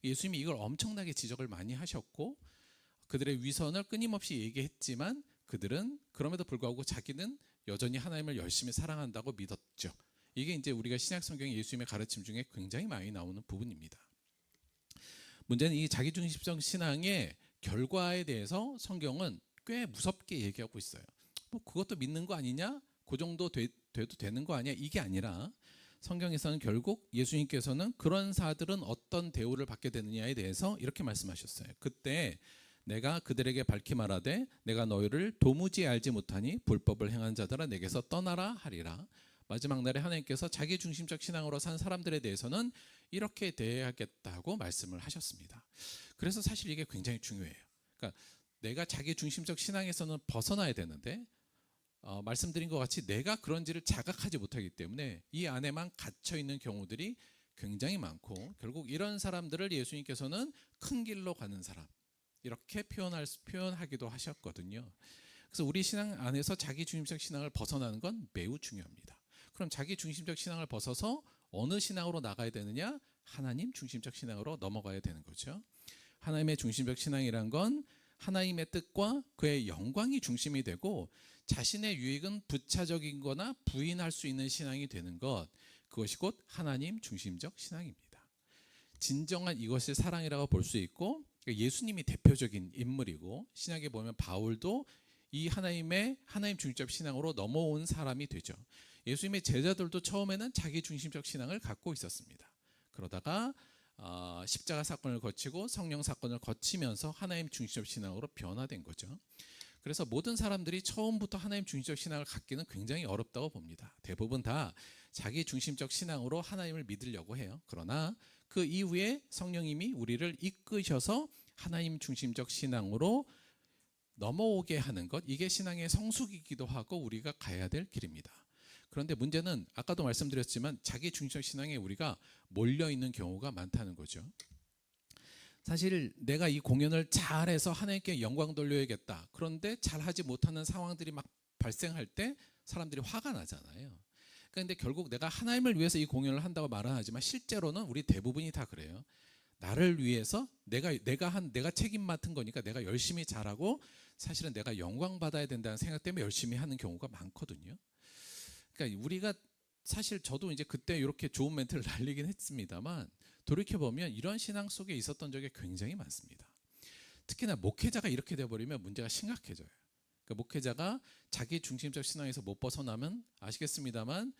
예수님이 이걸 엄청나게 지적을 많이 하셨고 그들의 위선을 끊임없이 얘기했지만, 그들은 그럼에도 불구하고 자기는 여전히 하나님을 열심히 사랑한다고 믿었죠. 이게 이제 우리가 신약 성경의 예수님의 가르침 중에 굉장히 많이 나오는 부분입니다. 문제는 이 자기중심적 신앙의 결과에 대해서 성경은 꽤 무섭게 얘기하고 있어요. 뭐 그것도 믿는 거 아니냐? 그 정도 돼도 되는 거 아니야? 이게 아니라 성경에서는 결국 예수님께서는 그런 사들은 어떤 대우를 받게 되느냐에 대해서 이렇게 말씀하셨어요. 그때 내가 그들에게 밝히 말하되 내가 너희를 도무지 알지 못하니 불법을 행한 자들아 내게서 떠나라 하리라. 마지막 날에 하나님께서 자기 중심적 신앙으로 산 사람들에 대해서는 이렇게 대해야겠다고 말씀을 하셨습니다. 그래서 사실 이게 굉장히 중요해요. 그러니까 내가 자기 중심적 신앙에서는 벗어나야 되는데 말씀드린 것 같이 내가 그런지를 자각하지 못하기 때문에 이 안에만 갇혀 있는 경우들이 굉장히 많고, 결국 이런 사람들을 예수님께서는 큰 길로 가는 사람, 이렇게 표현하기도 하셨거든요. 그래서 우리 신앙 안에서 자기 중심적 신앙을 벗어나는 건 매우 중요합니다. 그럼 자기 중심적 신앙을 벗어서 어느 신앙으로 나가야 되느냐? 하나님 중심적 신앙으로 넘어가야 되는 거죠. 하나님의 중심적 신앙이란 건 하나님의 뜻과 그의 영광이 중심이 되고 자신의 유익은 부차적인 거나 부인할 수 있는 신앙이 되는 것, 그것이 곧 하나님 중심적 신앙입니다. 진정한 이것을 사랑이라고 볼 수 있고, 예수님이 대표적인 인물이고 신약에 보면 바울도 이 하나님 중심적 신앙으로 넘어온 사람이 되죠. 예수님의 제자들도 처음에는 자기 중심적 신앙을 갖고 있었습니다. 그러다가 십자가 사건을 거치고 성령 사건을 거치면서 하나님 중심적 신앙으로 변화된 거죠. 그래서 모든 사람들이 처음부터 하나님 중심적 신앙을 갖기는 굉장히 어렵다고 봅니다. 대부분 다 자기 중심적 신앙으로 하나님을 믿으려고 해요. 그러나 그 이후에 성령님이 우리를 이끄셔서 하나님 중심적 신앙으로 넘어오게 하는 것, 이게 신앙의 성숙이기도 하고 우리가 가야 될 길입니다. 그런데 문제는 아까도 말씀드렸지만 자기 중심적 신앙에 우리가 몰려있는 경우가 많다는 거죠. 사실 내가 이 공연을 잘해서 하나님께 영광 돌려야겠다. 그런데 잘하지 못하는 상황들이 막 발생할 때 사람들이 화가 나잖아요. 그런데 결국 내가 하나님을 위해서 이 공연을 한다고 말은 하지만 실제로는 우리 대부분이 다 그래요. 나를 위해서 내가 책임 맡은 거니까 내가 열심히 잘하고 사실은 내가 영광 받아야 된다는 생각 때문에 열심히 하는 경우가 많거든요. 그러니까 우리가 사실 저도 이제 그때 이렇게 좋은 멘트를 날리긴 했습니다만 돌이켜보면 이런 신앙 속에 있었던 적이 굉장히 많습니다. 특히나 목회자가 이렇게 돼버리면 문제가 심각해져요. 그러니까 목회자가 자기 중심적 신앙에서 못 벗어나면 아시겠습니다만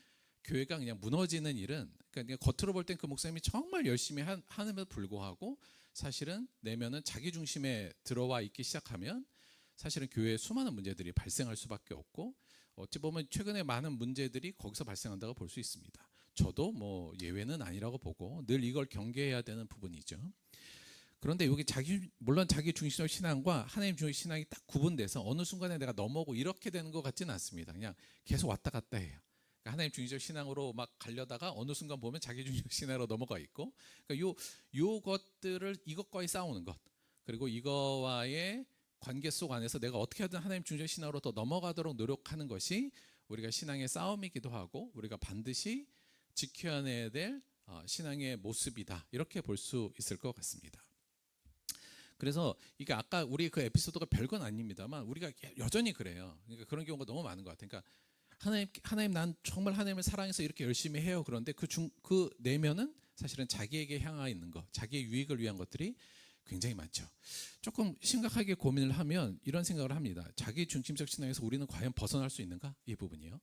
교회가 그냥 무너지는 일은, 그러니까 겉으로 볼 땐 그 목사님이 정말 열심히 하는데도 불구하고 사실은 내면은 자기 중심에 들어와 있기 시작하면 사실은 교회에 수많은 문제들이 발생할 수밖에 없고, 어찌 보면 최근에 많은 문제들이 거기서 발생한다고 볼 수 있습니다. 저도 뭐 예외는 아니라고 보고 늘 이걸 경계해야 되는 부분이죠. 그런데 여기 물론 자기 중심적 신앙과 하나님 중심적 신앙이 딱 구분돼서 어느 순간에 내가 넘어오고 이렇게 되는 것 같지는 않습니다. 그냥 계속 왔다 갔다 해요. 그러니까 하나님 중심적 신앙으로 막 가려다가 어느 순간 보면 자기 중심적 신앙으로 넘어가 있고, 그러니까 요 것들을 이것과의 싸우는 것, 그리고 이거와의 관계 속 안에서 내가 어떻게 하든 하나님 중심적 신앙으로 더 넘어가도록 노력하는 것이 우리가 신앙의 싸움이기도 하고 우리가 반드시 지켜내야 될 신앙의 모습이다, 이렇게 볼 수 있을 것 같습니다. 그래서 이게 아까 우리 그 에피소드가 별건 아닙니다만 우리가 여전히 그래요. 그러니까 그런 경우가 너무 많은 것 같아요. 그러니까 하나님 난 정말 하나님을 사랑해서 이렇게 열심히 해요. 그런데 그 내면은 사실은 자기에게 향하 있는 것, 자기의 유익을 위한 것들이 굉장히 많죠. 조금 심각하게 고민을 하면 이런 생각을 합니다. 자기 중심적 신앙에서 우리는 과연 벗어날 수 있는가? 이 부분이요.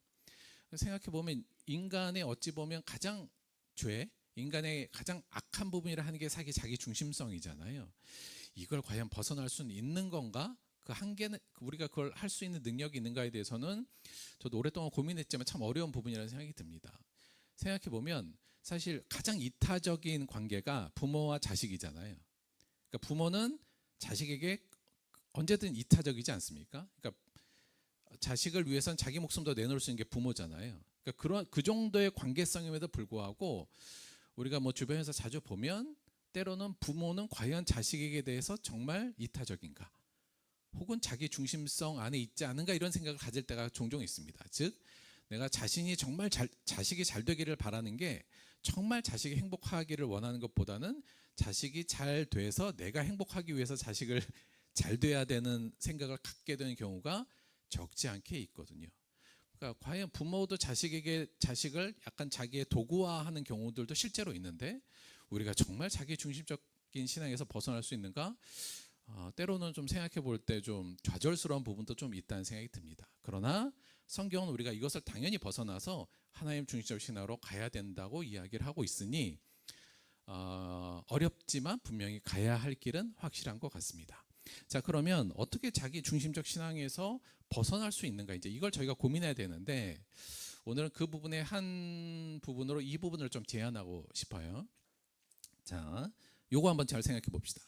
생각해 보면 인간의 어찌 보면 가장 인간의 가장 악한 부분이라 하는 게 자기 중심성이잖아요. 이걸 과연 벗어날 수는 있는 건가? 그 한계는, 우리가 그걸 할 수 있는 능력이 있는가에 대해서는 저도 오랫동안 고민했지만 참 어려운 부분이라는 생각이 듭니다. 생각해 보면 사실 가장 이타적인 관계가 부모와 자식이잖아요. 그러니까 부모는 자식에게 언제든 이타적이지 않습니까? 그러니까 자식을 위해서는 자기 목숨도 내놓을 수 있는 게 부모잖아요. 그러니까 그 정도의 관계성임에도 불구하고 우리가 뭐 주변에서 자주 보면 때로는 부모는 과연 자식에게 대해서 정말 이타적인가, 혹은 자기 중심성 안에 있지 않은가, 이런 생각을 가질 때가 종종 있습니다. 즉 내가 자신이 정말 자식이 잘 되기를 바라는 게 정말 자식이 행복하기를 원하는 것보다는 자식이 잘 돼서 내가 행복하기 위해서 자식을 잘 돼야 되는 생각을 갖게 되는 경우가 적지 않게 있거든요. 그러니까 과연 부모도 자식을 약간 자기의 도구화하는 경우들도 실제로 있는데 우리가 정말 자기 중심적인 신앙에서 벗어날 수 있는가? 때로는 좀 생각해 볼 때 좀 좌절스러운 부분도 좀 있다는 생각이 듭니다. 그러나 성경은 우리가 이것을 당연히 벗어나서 하나님 중심적 신앙으로 가야 된다고 이야기를 하고 있으니 어렵지만 분명히 가야 할 길은 확실한 것 같습니다. 자, 그러면 어떻게 자기 중심적 신앙에서 벗어날 수 있는가, 이제 이걸 저희가 고민해야 되는데 오늘은 그 부분의 한 부분으로 이 부분을 좀 제안하고 싶어요. 자, 요거 한번 잘 생각해 봅시다.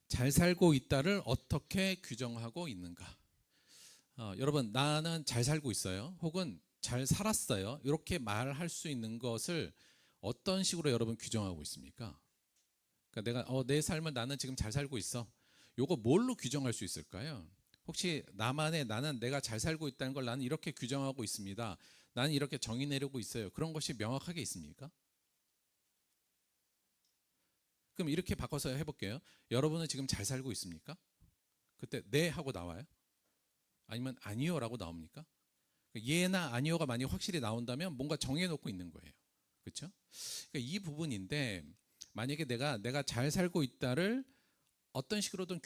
잘 살고 있다를 어떻게 규정하고 있는가? 여러분, 나는 잘 살고 있어요, 혹은 잘 살았어요, 이렇게 말할 수 있는 것을 어떤 식으로 여러분 규정하고 있습니까? 그러니까 내가 내 삶을 나는 지금 잘 살고 있어, 요거 뭘로 규정할 수 있을까요? 혹시 나만의 나는 내가 잘 살고 있다는 걸 나는 이렇게 규정하고 있습니다, 나는 이렇게 정의 내리고 있어요, 그런 것이 명확하게 있습니까? 그럼 이렇게 바꿔서 해볼게요. 여러분은 지금 잘 살고 있습니까? 그때 네 하고 나와요? 아니면 아니요 라고 나옵니까? 예나 아니요가 만약 확실히 나온다면 뭔가 정해놓고 있는 거예요. 그렇죠? 그러니까 이 부분인데, 만약에 내가 잘 살고 있다를 어떤 식으로든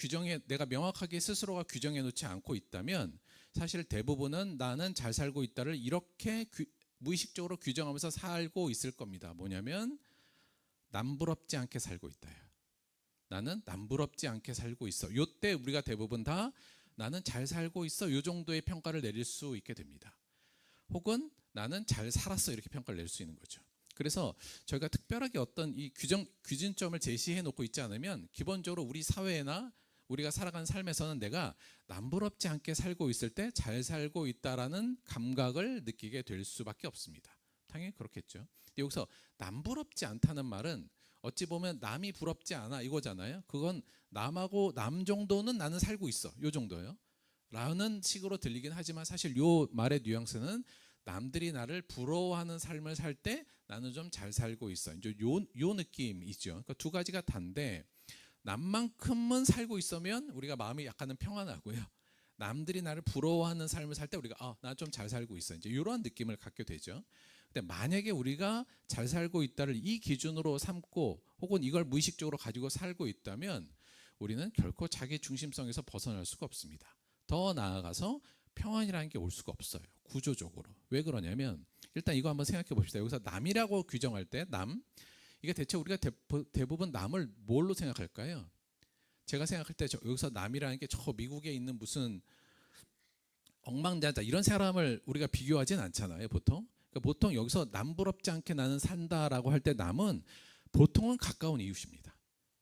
내가 명확하게 스스로가 규정해 놓지 않고 있다면 사실 대부분은 나는 잘 살고 있다를 이렇게 무의식적으로 규정하면서 살고 있을 겁니다. 뭐냐면 남부럽지 않게 살고 있다요. 나는 남부럽지 않게 살고 있어. 요때 우리가 대부분 다 나는 잘 살고 있어, 요 정도의 평가를 내릴 수 있게 됩니다. 혹은 나는 잘 살았어, 이렇게 평가를 낼 수 있는 거죠. 그래서 저희가 특별하게 어떤 이 기준점을 제시해 놓고 있지 않으면 기본적으로 우리 사회나 우리가 살아가는 삶에서는 내가 남부럽지 않게 살고 있을 때 잘 살고 있다라는 감각을 느끼게 될 수밖에 없습니다. 당연히 그렇겠죠. 근데 여기서 남부럽지 않다는 말은 어찌 보면 남이 부럽지 않아 이거잖아요. 그건 남 정도는 나는 살고 있어, 요 정도요 라는 식으로 들리긴 하지만 사실 요 말의 뉘앙스는 남들이 나를 부러워하는 삶을 살 때 나는 좀 잘 살고 있어, 이제 요 느낌이죠. 그러니까 두 가지가 다른데, 남만큼은 살고 있으면 우리가 마음이 약간은 평안하고요, 남들이 나를 부러워하는 삶을 살 때 우리가 나 좀 잘 살고 있어, 이제 이런 느낌을 갖게 되죠. 근데 만약에 우리가 잘 살고 있다를 이 기준으로 삼고 혹은 이걸 무의식적으로 가지고 살고 있다면 우리는 결코 자기 중심성에서 벗어날 수가 없습니다. 더 나아가서 평안이라는 게 올 수가 없어요, 구조적으로. 왜 그러냐면 일단 이거 한번 생각해 봅시다. 여기서 남이라고 규정할 때 이게 대체 우리가 대부분 남을 뭘로 생각할까요? 제가 생각할 때 여기서 남이라는 게 저 미국에 있는 무슨 억만장자 이런 사람을 우리가 비교하진 않잖아요, 보통. 그러니까 보통 여기서 남부럽지 않게 나는 산다라고 할 때 남은 보통은 가까운 이웃입니다.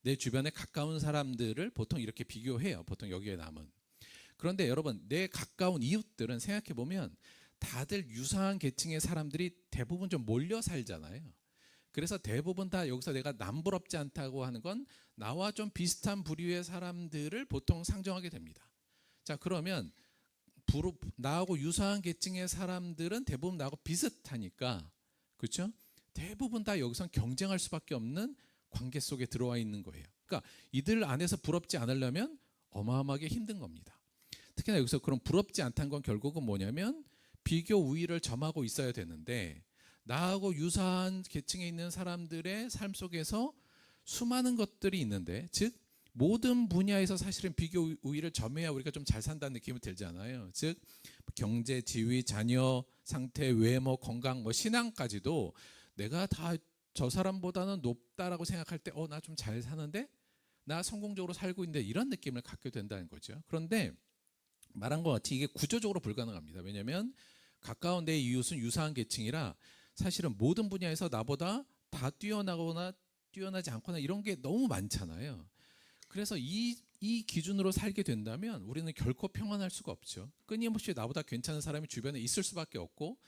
내 주변에 가까운 사람들을 보통 이렇게 비교해요. 보통 여기에 남은. 그런데 여러분, 내 가까운 이웃들은 생각해 보면 다들 유사한 계층의 사람들이 대부분 좀 몰려 살잖아요. 그래서 대부분 다 여기서 내가 남부럽지 않다고 하는 건 나와 좀 비슷한 부류의 사람들을 보통 상정하게 됩니다. 자, 그러면 나하고 유사한 계층의 사람들은 대부분 나하고 비슷하니까, 그렇죠? 대부분 다 여기선 경쟁할 수밖에 없는 관계 속에 들어와 있는 거예요. 그러니까 이들 안에서 부럽지 않으려면 어마어마하게 힘든 겁니다. 특히나 여기서 그럼 부럽지 않다는 건 결국은 뭐냐면 비교 우위를 점하고 있어야 되는데, 나하고 유사한 계층에 있는 사람들의 삶 속에서 수많은 것들이 있는데, 즉 모든 분야에서 사실은 비교 우위를 점해야 우리가 좀 잘 산다는 느낌이 들잖아요. 즉 경제, 지위, 자녀 상태, 외모, 건강, 뭐 신앙까지도 내가 다 저 사람보다는 높다라고 생각할 때 나 좀 잘 사는데, 나 성공적으로 살고 있는데, 이런 느낌을 갖게 된다는 거죠. 그런데 말한 것 같이 이게 구조적으로 불가능합니다. 왜냐하면 가까운 내 이웃은 유사한 계층이라 사실은 모든 분야에서 나보다 다 뛰어나거나 뛰어나지 않거나 이런 게 너무 많잖아요. 그래서 이 기준으로 살게 된다면 우리는 결코 평안할 수가 없죠. 끊임없이 나보다 괜찮은 사람이 주변에 있을 수밖에 없고,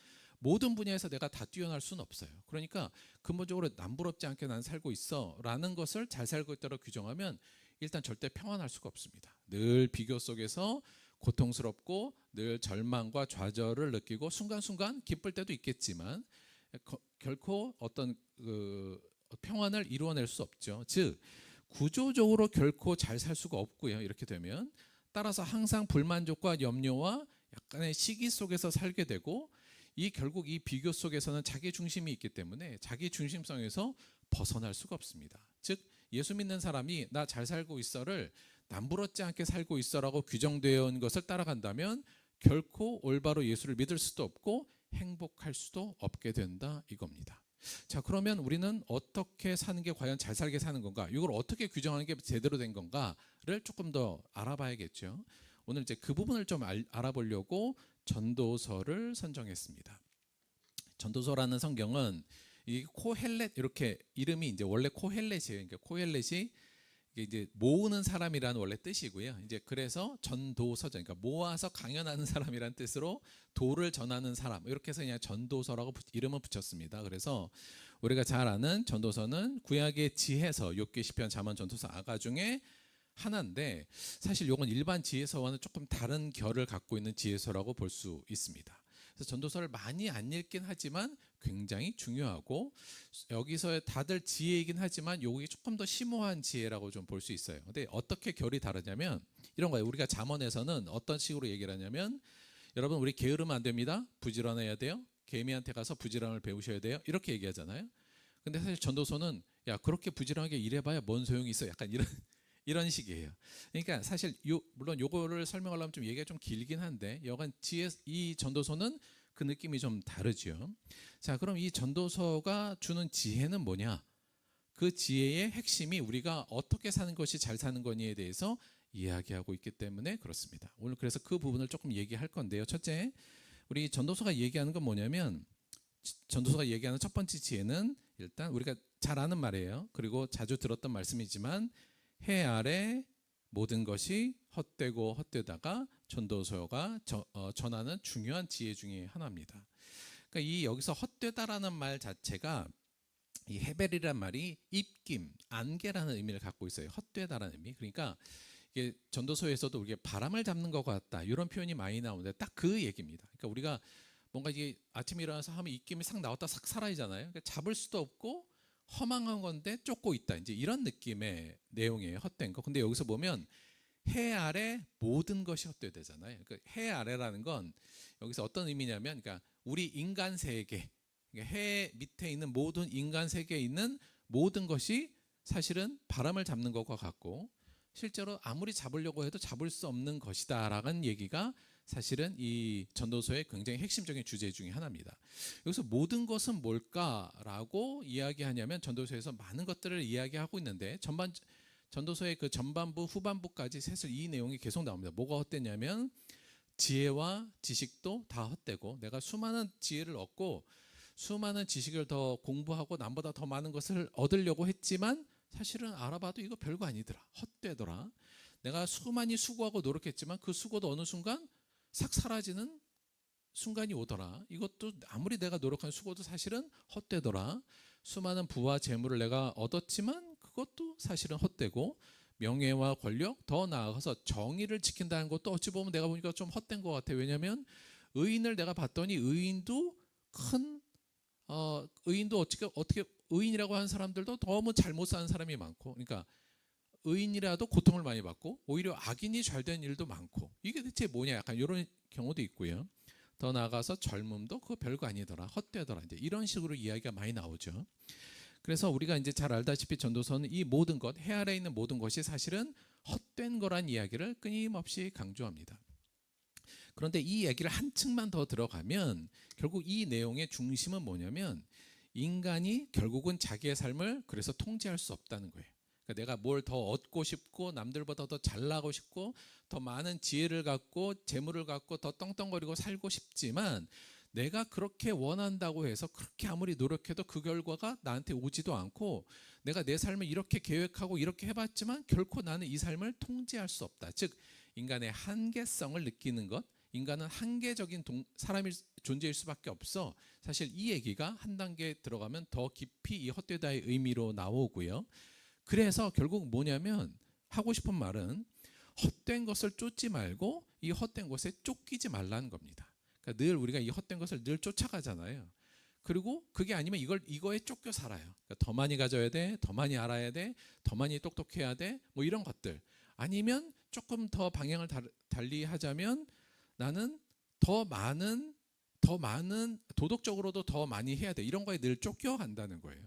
모든 분야에서 내가 다 뛰어날 수는 없어요. 그러니까 근본적으로 남부럽지 않게 난 살고 있어 라는 것을 잘 살고 있다고 규정하면 일단 절대 평안할 수가 없습니다. 늘 비교 속에서 고통스럽고 늘 절망과 좌절을 느끼고 순간순간 기쁠 때도 있겠지만 결코 어떤 평안을 이루어낼 수 없죠. 즉 구조적으로 결코 잘 살 수가 없고요. 이렇게 되면 따라서 항상 불만족과 염려와 약간의 시기 속에서 살게 되고, 결국 이 비교 속에서는 자기 중심이 있기 때문에 자기 중심성에서 벗어날 수가 없습니다. 즉 예수 믿는 사람이 나 잘 살고 있어를 남부럽지 않게 살고 있어라고 규정되어 온 것을 따라간다면 결코 올바로 예수를 믿을 수도 없고 행복할 수도 없게 된다 이겁니다. 자, 그러면 우리는 어떻게 사는 게 과연 잘 살게 사는 건가? 이걸 어떻게 규정하는 게 제대로 된 건가를 조금 더 알아봐야겠죠. 오늘 이제 그 부분을 좀 알아보려고 전도서를 선정했습니다. 전도서라는 성경은 이 코헬렛, 이렇게 이름이 이제 원래 코헬렛이에요. 그러니까 코헬렛이 이제 모으는 사람이라는 원래 뜻이고요. 이제 그래서 전도서죠. 그러니까 모아서 강연하는 사람이라는 뜻으로 도를 전하는 사람, 이렇게 해서 그냥 전도서라고 이름을 붙였습니다. 그래서 우리가 잘 아는 전도서는 구약의 지혜서, 욥기, 시편, 잠언, 전도서, 아가 중에 하나인데, 사실 이건 일반 지혜서와는 조금 다른 결을 갖고 있는 지혜서라고 볼 수 있습니다. 그래서 전도서를 많이 안 읽긴 하지만 굉장히 중요하고, 여기서 다들 지혜이긴 하지만 요게 조금 더 심오한 지혜라고 좀 볼 수 있어요. 근데 어떻게 결이 다르냐면 이런 거예요. 우리가 잠언에서는 어떤 식으로 얘기를 하냐면, 여러분 우리 게으르면 안 됩니다. 부지런해야 돼요. 개미한테 가서 부지런을 배우셔야 돼요. 이렇게 얘기하잖아요. 근데 사실 전도서는 야, 그렇게 부지런하게 일해봐야 뭔 소용이 있어. 약간 이런 식이에요. 그러니까 사실 물론 요거를 설명하려면 좀 얘기가 좀 길긴 한데, 여간 이 전도서는 그 느낌이 좀 다르죠. 자, 그럼 이 전도서가 주는 지혜는 뭐냐? 그 지혜의 핵심이 우리가 어떻게 사는 것이 잘 사는 거니에 대해서 이야기하고 있기 때문에 그렇습니다. 오늘 그래서 그 부분을 조금 얘기할 건데요. 첫째, 우리 전도서가 얘기하는 건 뭐냐면, 전도서가 얘기하는 첫 번째 지혜는 일단 우리가 잘 아는 말이에요. 그리고 자주 들었던 말씀이지만, 해 아래 모든 것이 헛되고 헛되다가 전도서가 전하는 중요한 지혜 중에 하나입니다. 그러니까 이 여기서 헛되다라는 말 자체가 이 헤벨이란 말이 입김, 안개라는 의미를 갖고 있어요. 헛되다라는 의미. 그러니까 이게 전도서에서도 우리가 바람을 잡는 것 같다 이런 표현이 많이 나오는데 딱 그 얘기입니다. 그러니까 우리가 뭔가 이게 아침에 일어나서 하면 입김이 싹 나왔다 싹 사라지잖아요. 그러니까 잡을 수도 없고 허망한 건데 쫓고 있다. 이제 이런 느낌의 내용이에요. 헛된 거. 근데 여기서 보면 해 아래 모든 것이 헛되되잖아요. 그러니까 해 아래라는 건 여기서 어떤 의미냐면, 그러니까 우리 인간 세계, 그러니까 해 밑에 있는 모든 인간 세계에 있는 모든 것이 사실은 바람을 잡는 것과 같고, 실제로 아무리 잡으려고 해도 잡을 수 없는 것이다라는 얘기가 사실은 이 전도서의 굉장히 핵심적인 주제 중에 하나입니다. 여기서 모든 것은 뭘까라고 이야기하냐면, 전도서에서 많은 것들을 이야기하고 있는데 전도서의 그 전반부 후반부까지 사실 이 내용이 계속 나옵니다. 뭐가 헛되냐면 지혜와 지식도 다 헛되고, 내가 수많은 지혜를 얻고 수많은 지식을 더 공부하고 남보다 더 많은 것을 얻으려고 했지만 사실은 알아봐도 이거 별거 아니더라. 헛되더라. 내가 수많이 수고하고 노력했지만 그 수고도 어느 순간 싹 사라지는 순간이 오더라. 이것도 아무리 내가 노력한 수고도 사실은 헛되더라. 수많은 부와 재물을 내가 얻었지만 그것도 사실은 헛되고, 명예와 권력, 더 나아가서 정의를 지킨다는 것도 어찌 보면 내가 보니까 좀 헛된 것 같아. 왜냐하면 의인을 내가 봤더니 의인도 의인도 어떻게 의인이라고 하는 사람들도 너무 잘못 사는 사람이 많고, 그러니까 의인이라도 고통을 많이 받고 오히려 악인이 잘 된 일도 많고, 이게 대체 뭐냐, 약간 이런 경우도 있고요. 더 나아가서 젊음도 그거 별거 아니더라, 헛되더라, 이제 이런 식으로 이야기가 많이 나오죠. 그래서 우리가 이제 잘 알다시피 전도서는 이 모든 것, 해 아래 있는 모든 것이 사실은 헛된 거란 이야기를 끊임없이 강조합니다. 그런데 이 얘기를 한층만 더 들어가면 결국 이 내용의 중심은 뭐냐면, 인간이 결국은 자기의 삶을 그래서 통제할 수 없다는 거예요. 그러니까 내가 뭘 더 얻고 싶고 남들보다 더 잘나고 싶고 더 많은 지혜를 갖고 재물을 갖고 더 떵떵거리고 살고 싶지만, 내가 그렇게 원한다고 해서 그렇게 아무리 노력해도 그 결과가 나한테 오지도 않고, 내가 내 삶을 이렇게 계획하고 이렇게 해봤지만 결코 나는 이 삶을 통제할 수 없다. 즉 인간의 한계성을 느끼는 것, 인간은 한계적인 사람일 존재일 수밖에 없어. 사실 이 얘기가 한 단계 들어가면 더 깊이 이 헛되다의 의미로 나오고요. 그래서 결국 뭐냐면, 하고 싶은 말은 헛된 것을 쫓지 말고 이 헛된 것에 쫓기지 말라는 겁니다. 그러니까 늘 우리가 이 헛된 것을 늘 쫓아가잖아요. 그리고 그게 아니면 이거에 쫓겨 살아요. 그러니까 더 많이 가져야 돼, 더 많이 알아야 돼, 더 많이 똑똑해야 돼, 뭐 이런 것들. 아니면 조금 더 방향을 달리 하자면, 나는 더 많은 도덕적으로도 더 많이 해야 돼, 이런 거에 늘 쫓겨간다는 거예요.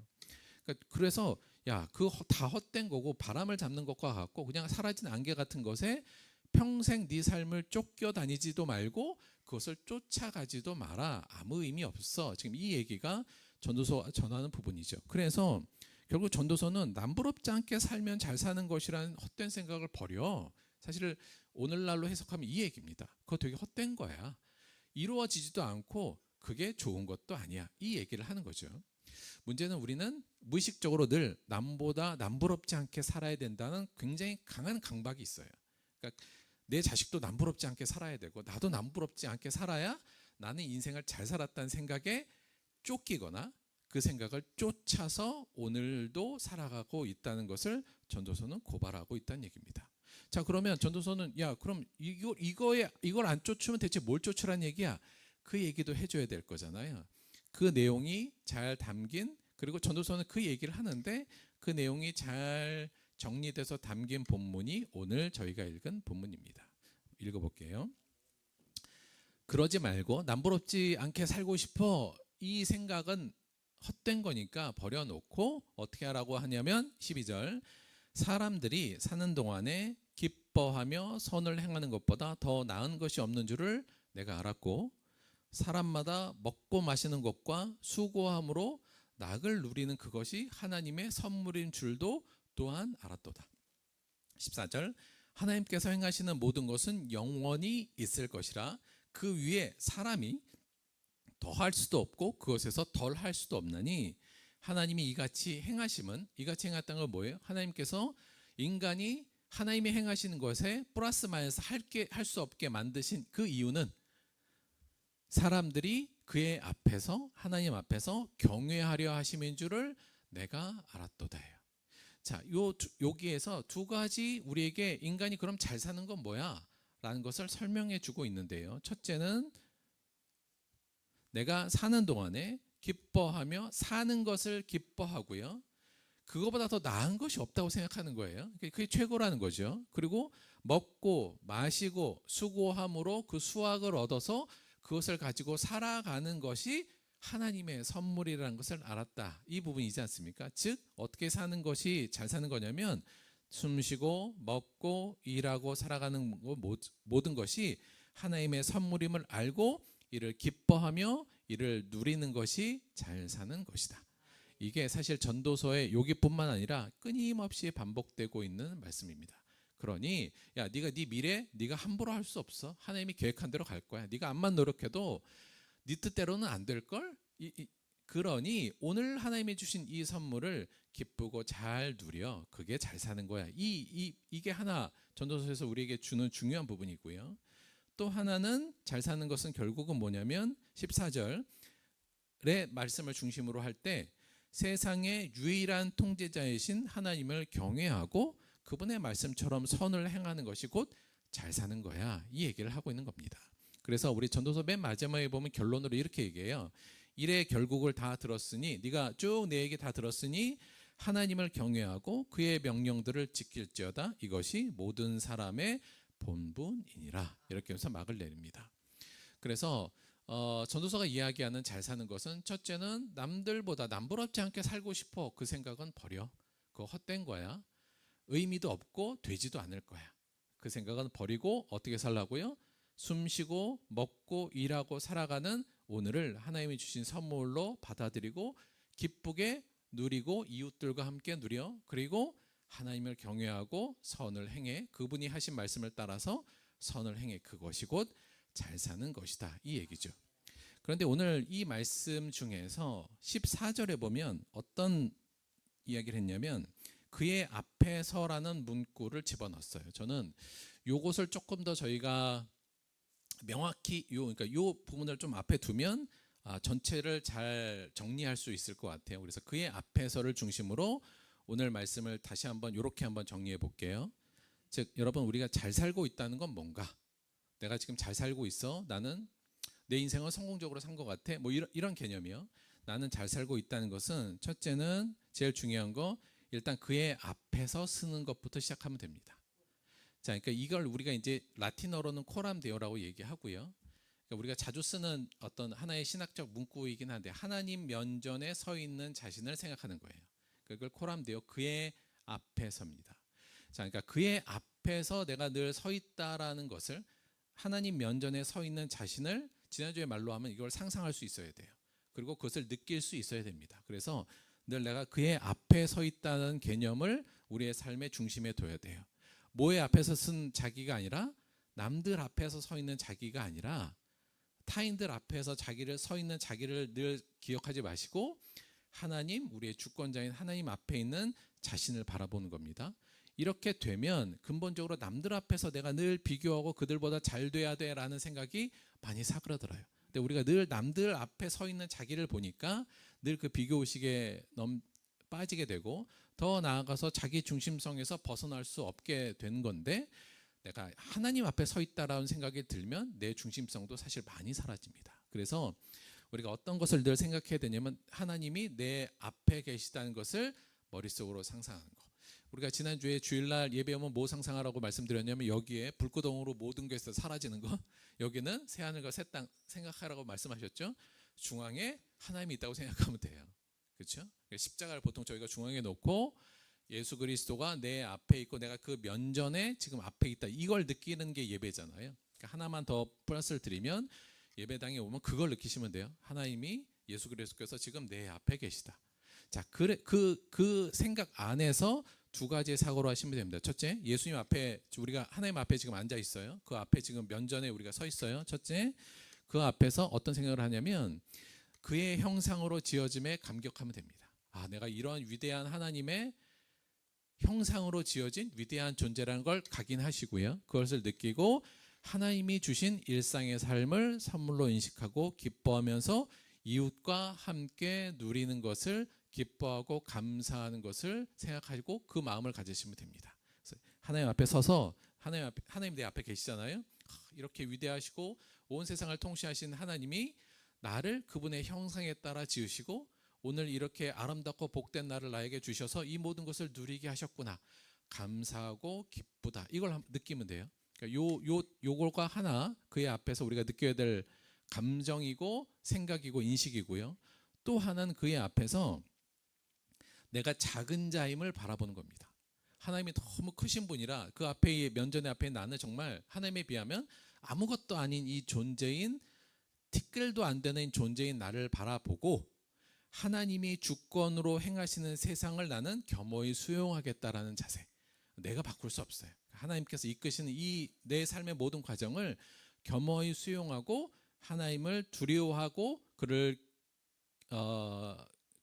그러니까 그래서 야, 그거 다 헛된 거고 바람을 잡는 것과 같고 그냥 사라진 안개 같은 것에 평생 네 삶을 쫓겨다니지도 말고 그것을 쫓아가지도 마라. 아무 의미 없어. 지금 이 얘기가 전도서 전하는 부분이죠. 그래서 결국 전도서는 남부럽지 않게 살면 잘 사는 것이라는 헛된 생각을 버려. 사실 오늘날로 해석하면 이 얘기입니다. 그거 되게 헛된 거야. 이루어지지도 않고 그게 좋은 것도 아니야. 이 얘기를 하는 거죠. 문제는 우리는 무의식적으로 늘 남보다 남부럽지 않게 살아야 된다는 굉장히 강한 강박이 있어요. 그러니까 내 자식도 남부럽지 않게 살아야 되고 나도 남부럽지 않게 살아야 나는 인생을 잘 살았다는 생각에 쫓기거나 그 생각을 쫓아서 오늘도 살아가고 있다는 것을 전도서는 고발하고 있다는 얘기입니다. 자, 그러면 전도서는 야, 그럼 이걸 안 쫓으면 대체 뭘 쫓으란 얘기야? 그 얘기도 해줘야 될 거잖아요. 그 내용이 잘 담긴, 그리고 전도서는 그 얘기를 하는데 그 내용이 잘 정리돼서 담긴 본문이 오늘 저희가 읽은 본문입니다. 읽어볼게요. 그러지 말고 남부럽지 않게 살고 싶어, 이 생각은 헛된 거니까 버려놓고 어떻게 하라고 하냐면 12절, 사람들이 사는 동안에 기뻐하며 선을 행하는 것보다 더 나은 것이 없는 줄을 내가 알았고, 사람마다 먹고 마시는 것과 수고함으로 낙을 누리는 그것이 하나님의 선물인 줄도 또한 알았도다. 14절, 하나님께서 행하시는 모든 것은 영원히 있을 것이라 그 위에 사람이 더할 수도 없고 그것에서 덜 할 수도 없나니, 하나님이 이같이 행하심은, 이같이 행했다는 건 뭐예요? 하나님께서 인간이 하나님이 행하시는 것에 플러스 마이너스 할 수 없게 만드신 그 이유는 사람들이 그의 앞에서, 하나님 앞에서 경외하려 하심인 줄을 내가 알았도다예요. 자, 여기에서 두 가지 우리에게 인간이 그럼 잘 사는 건 뭐야? 라는 것을 설명해 주고 있는데요. 첫째는 내가 사는 동안에 기뻐하며 사는 것을 기뻐하고요. 그거보다 더 나은 것이 없다고 생각하는 거예요. 그게 최고라는 거죠. 그리고 먹고 마시고 수고함으로 그 수확을 얻어서 그것을 가지고 살아가는 것이 하나님의 선물이라는 것을 알았다. 이 부분이지 않습니까? 즉 어떻게 사는 것이 잘 사는 거냐면, 숨쉬고 먹고 일하고 살아가는 모든 것이 하나님의 선물임을 알고 이를 기뻐하며 이를 누리는 것이 잘 사는 것이다. 이게 사실 전도서의 여기뿐만 아니라 끊임없이 반복되고 있는 말씀입니다. 그러니 야, 네가 네 미래 네가 함부로 할 수 없어. 하나님이 계획한 대로 갈 거야. 네가 암만 노력해도 네 뜻대로는 안 될 걸. 그러니 오늘 하나님이 주신 이 선물을 기쁘고 잘 누려. 그게 잘 사는 거야. 이게 하나 전도서에서 우리에게 주는 중요한 부분이고요. 또 하나는 잘 사는 것은 결국은 뭐냐면 14절의 말씀을 중심으로 할 때 세상의 유일한 통제자이신 하나님을 경외하고 그분의 말씀처럼 선을 행하는 것이 곧 잘 사는 거야. 이 얘기를 하고 있는 겁니다. 그래서 우리 전도서 맨 마지막에 보면 결론으로 이렇게 얘기해요. 일의 결국을 다 들었으니 네가 쭉 내 얘기 다 들었으니 하나님을 경외하고 그의 명령들을 지킬지어다. 이것이 모든 사람의 본분이니라. 이렇게 해서 막을 내립니다. 그래서 전도서가 이야기하는 잘 사는 것은 첫째는 남들보다 남부럽지 않게 살고 싶어. 그 생각은 버려. 그거 헛된 거야. 의미도 없고 되지도 않을 거야. 그 생각은 버리고 어떻게 살라고요? 숨쉬고 먹고 일하고 살아가는 오늘을 하나님이 주신 선물로 받아들이고 기쁘게 누리고 이웃들과 함께 누려. 그리고 하나님을 경외하고 선을 행해. 그분이 하신 말씀을 따라서 선을 행해. 그것이 곧 잘 사는 것이다. 이 얘기죠. 그런데 오늘 이 말씀 중에서 14절에 보면 어떤 이야기를 했냐면 그의 앞에서라는 문구를 집어넣었어요. 저는 요것을 조금 더 저희가 명확히 그러니까 요 부분을 좀 앞에 두면 전체를 잘 정리할 수 있을 것 같아요. 그래서 그의 앞에서를 중심으로 오늘 말씀을 다시 한번 이렇게 한번 정리해 볼게요. 즉 여러분 우리가 잘 살고 있다는 건 뭔가? 내가 지금 잘 살고 있어. 나는 내 인생을 성공적으로 산 것 같아. 뭐 이런 개념이요. 나는 잘 살고 있다는 것은 첫째는 제일 중요한 거 일단 그의 앞에서 쓰는 것부터 시작하면 됩니다. 자, 그러니까 이걸 우리가 이제 라틴어로는 코람 데오라고 얘기하고요. 그러니까 우리가 자주 쓰는 어떤 하나의 신학적 문구이긴 한데 하나님 면전에 서 있는 자신을 생각하는 거예요. 그걸 코람 데오 그의 앞에서입니다. 자, 그러니까 그의 앞에서 내가 늘 서 있다라는 것을 하나님 면전에 서 있는 자신을 지난주에 말로 하면 이걸 상상할 수 있어야 돼요. 그리고 그것을 느낄 수 있어야 됩니다. 그래서 늘 내가 그의 앞에 서 있다는 개념을 우리의 삶의 중심에 둬야 돼요. 뭐의 앞에서 쓴 자기가 아니라 남들 앞에서 서 있는 자기가 아니라 타인들 앞에서 자기를 서 있는 자기를 늘 기억하지 마시고 하나님 우리의 주권자인 하나님 앞에 있는 자신을 바라보는 겁니다. 이렇게 되면 근본적으로 남들 앞에서 내가 늘 비교하고 그들보다 잘 돼야 돼라는 생각이 많이 사그라들어요. 근데 우리가 늘 남들 앞에 서 있는 자기를 보니까 늘 그 비교의식에 빠지게 되고 더 나아가서 자기 중심성에서 벗어날 수 없게 된 건데 내가 하나님 앞에 서 있다라는 생각이 들면 내 중심성도 사실 많이 사라집니다. 그래서 우리가 어떤 것을 늘 생각해야 되냐면 하나님이 내 앞에 계시다는 것을 머릿속으로 상상하는 거. 우리가 지난주에 주일날 예배 오면 뭐 상상하라고 말씀드렸냐면 여기에 불구덩으로 모든 것에서 사라지는 거, 여기는 새하늘과 새 땅 생각하라고 말씀하셨죠. 중앙에 하나님이 있다고 생각하면 돼요. 그렇죠? 십자가를 보통 저희가 중앙에 놓고 예수 그리스도가 내 앞에 있고 내가 그 면전에 지금 앞에 있다. 이걸 느끼는 게 예배잖아요. 그러니까 하나만 더 플러스를 드리면 예배당에 오면 그걸 느끼시면 돼요. 하나님이 예수 그리스도께서 지금 내 앞에 계시다. 자, 그 생각 안에서 두 가지의 사고로 하시면 됩니다. 첫째, 예수님 앞에 우리가 하나님 앞에 지금 앉아 있어요. 그 앞에 지금 면전에 우리가 서 있어요. 첫째, 그 앞에서 어떤 생각을 하냐면 그의 형상으로 지어짐에 감격하면 됩니다. 내가 이러한 위대한 하나님의 형상으로 지어진 위대한 존재라는 걸 각인하시고요. 그것을 느끼고 하나님이 주신 일상의 삶을 선물로 인식하고 기뻐하면서 이웃과 함께 누리는 것을 기뻐하고 감사하는 것을 생각하고 그 마음을 가지시면 됩니다. 그래서 하나님 앞에 서서 하나님 내 앞에 계시잖아요. 이렇게 위대하시고 온 세상을 통치하신 하나님이 나를 그분의 형상에 따라 지으시고 오늘 이렇게 아름답고 복된 날을 나에게 주셔서 이 모든 것을 누리게 하셨구나. 감사하고 기쁘다. 이걸 느끼면 돼요. 그러니까 요걸과 하나 그의 앞에서 우리가 느껴야 될 감정이고 생각이고 인식이고요. 또 하나는 그의 앞에서 내가 작은 자임을 바라보는 겁니다. 하나님이 너무 크신 분이라 그 앞에 면전의 앞에 나는 정말 하나님에 비하면 아무것도 아닌 이 존재인 티끌도 안 되는 존재인 나를 바라보고 하나님이 주권으로 행하시는 세상을 나는 겸허히 수용하겠다라는 자세. 내가 바꿀 수 없어요. 하나님께서 이끄시는 이 내 삶의 모든 과정을 겸허히 수용하고 하나님을 두려워하고 그를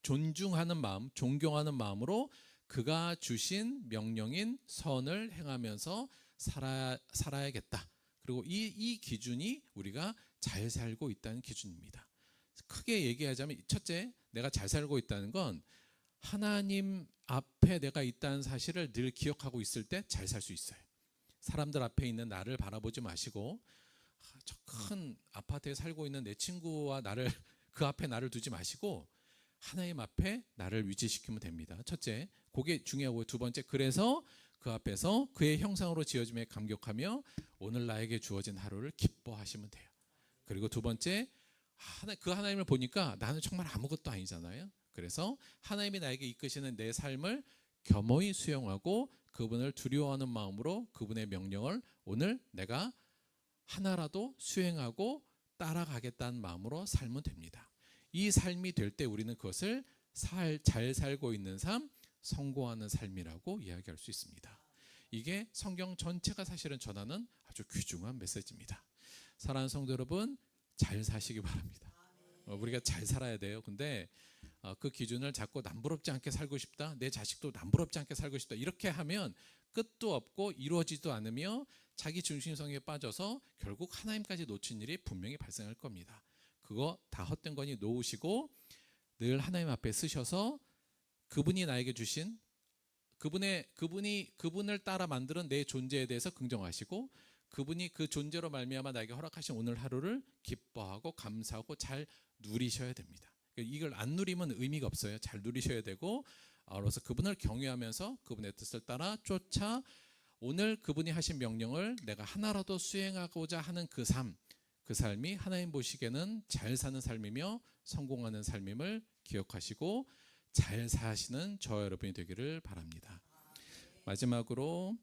존중하는 마음, 존경하는 마음으로 그가 주신 명령인 선을 행하면서 살아야겠다. 그리고 이 기준이 우리가 잘 살고 있다는 기준입니다. 크게 얘기하자면 첫째, 내가 잘 살고 있다는 건 하나님 앞에 내가 있다는 사실을 늘 기억하고 있을 때 잘 살 수 있어요. 사람들 앞에 있는 나를 바라보지 마시고 저 큰 아파트에 살고 있는 내 친구와 나를 그 앞에 나를 두지 마시고 하나님 앞에 나를 위치시키면 됩니다. 첫째, 그게 중요하고 두 번째, 그래서 그 앞에서 그의 형상으로 지어짐에 감격하며 오늘 나에게 주어진 하루를 기뻐하시면 돼요. 그리고 두 번째, 그 하나님을 보니까 나는 정말 아무것도 아니잖아요. 그래서 하나님이 나에게 이끄시는 내 삶을 겸허히 수용하고 그분을 두려워하는 마음으로 그분의 명령을 오늘 내가 하나라도 수행하고 따라가겠다는 마음으로 살면 됩니다. 이 삶이 될 때 우리는 그것을 잘 살고 있는 삶, 성공하는 삶이라고 이야기할 수 있습니다. 이게 성경 전체가 사실은 전하는 아주 귀중한 메시지입니다. 사랑하는 성도 여러분, 잘 사시기 바랍니다. 우리가 잘 살아야 돼요. 근데 그 기준을 자꾸 남부럽지 않게 살고 싶다, 내 자식도 남부럽지 않게 살고 싶다, 이렇게 하면 끝도 없고 이루어지지도 않으며 자기 중심성에 빠져서 결국 하나님까지 놓친 일이 분명히 발생할 겁니다. 그거 다 헛된 거니 놓으시고 늘 하나님 앞에 쓰셔서 그분이 나에게 주신 그분을 따라 만드는 내 존재에 대해서 긍정하시고 그분이 그 존재로 말미암아 나에게 허락하신 오늘 하루를 기뻐하고 감사하고 잘 누리셔야 됩니다. 이걸 안 누리면 의미가 없어요. 잘 누리셔야 되고, 그래서 그분을 경외하면서 그분의 뜻을 따라 쫓아 오늘 그분이 하신 명령을 내가 하나라도 수행하고자 하는 그 삶이 하나님 보시기에는 잘 사는 삶이며 성공하는 삶임을 기억하시고 잘 사시는 저와 여러분이 되기를 바랍니다. 마지막으로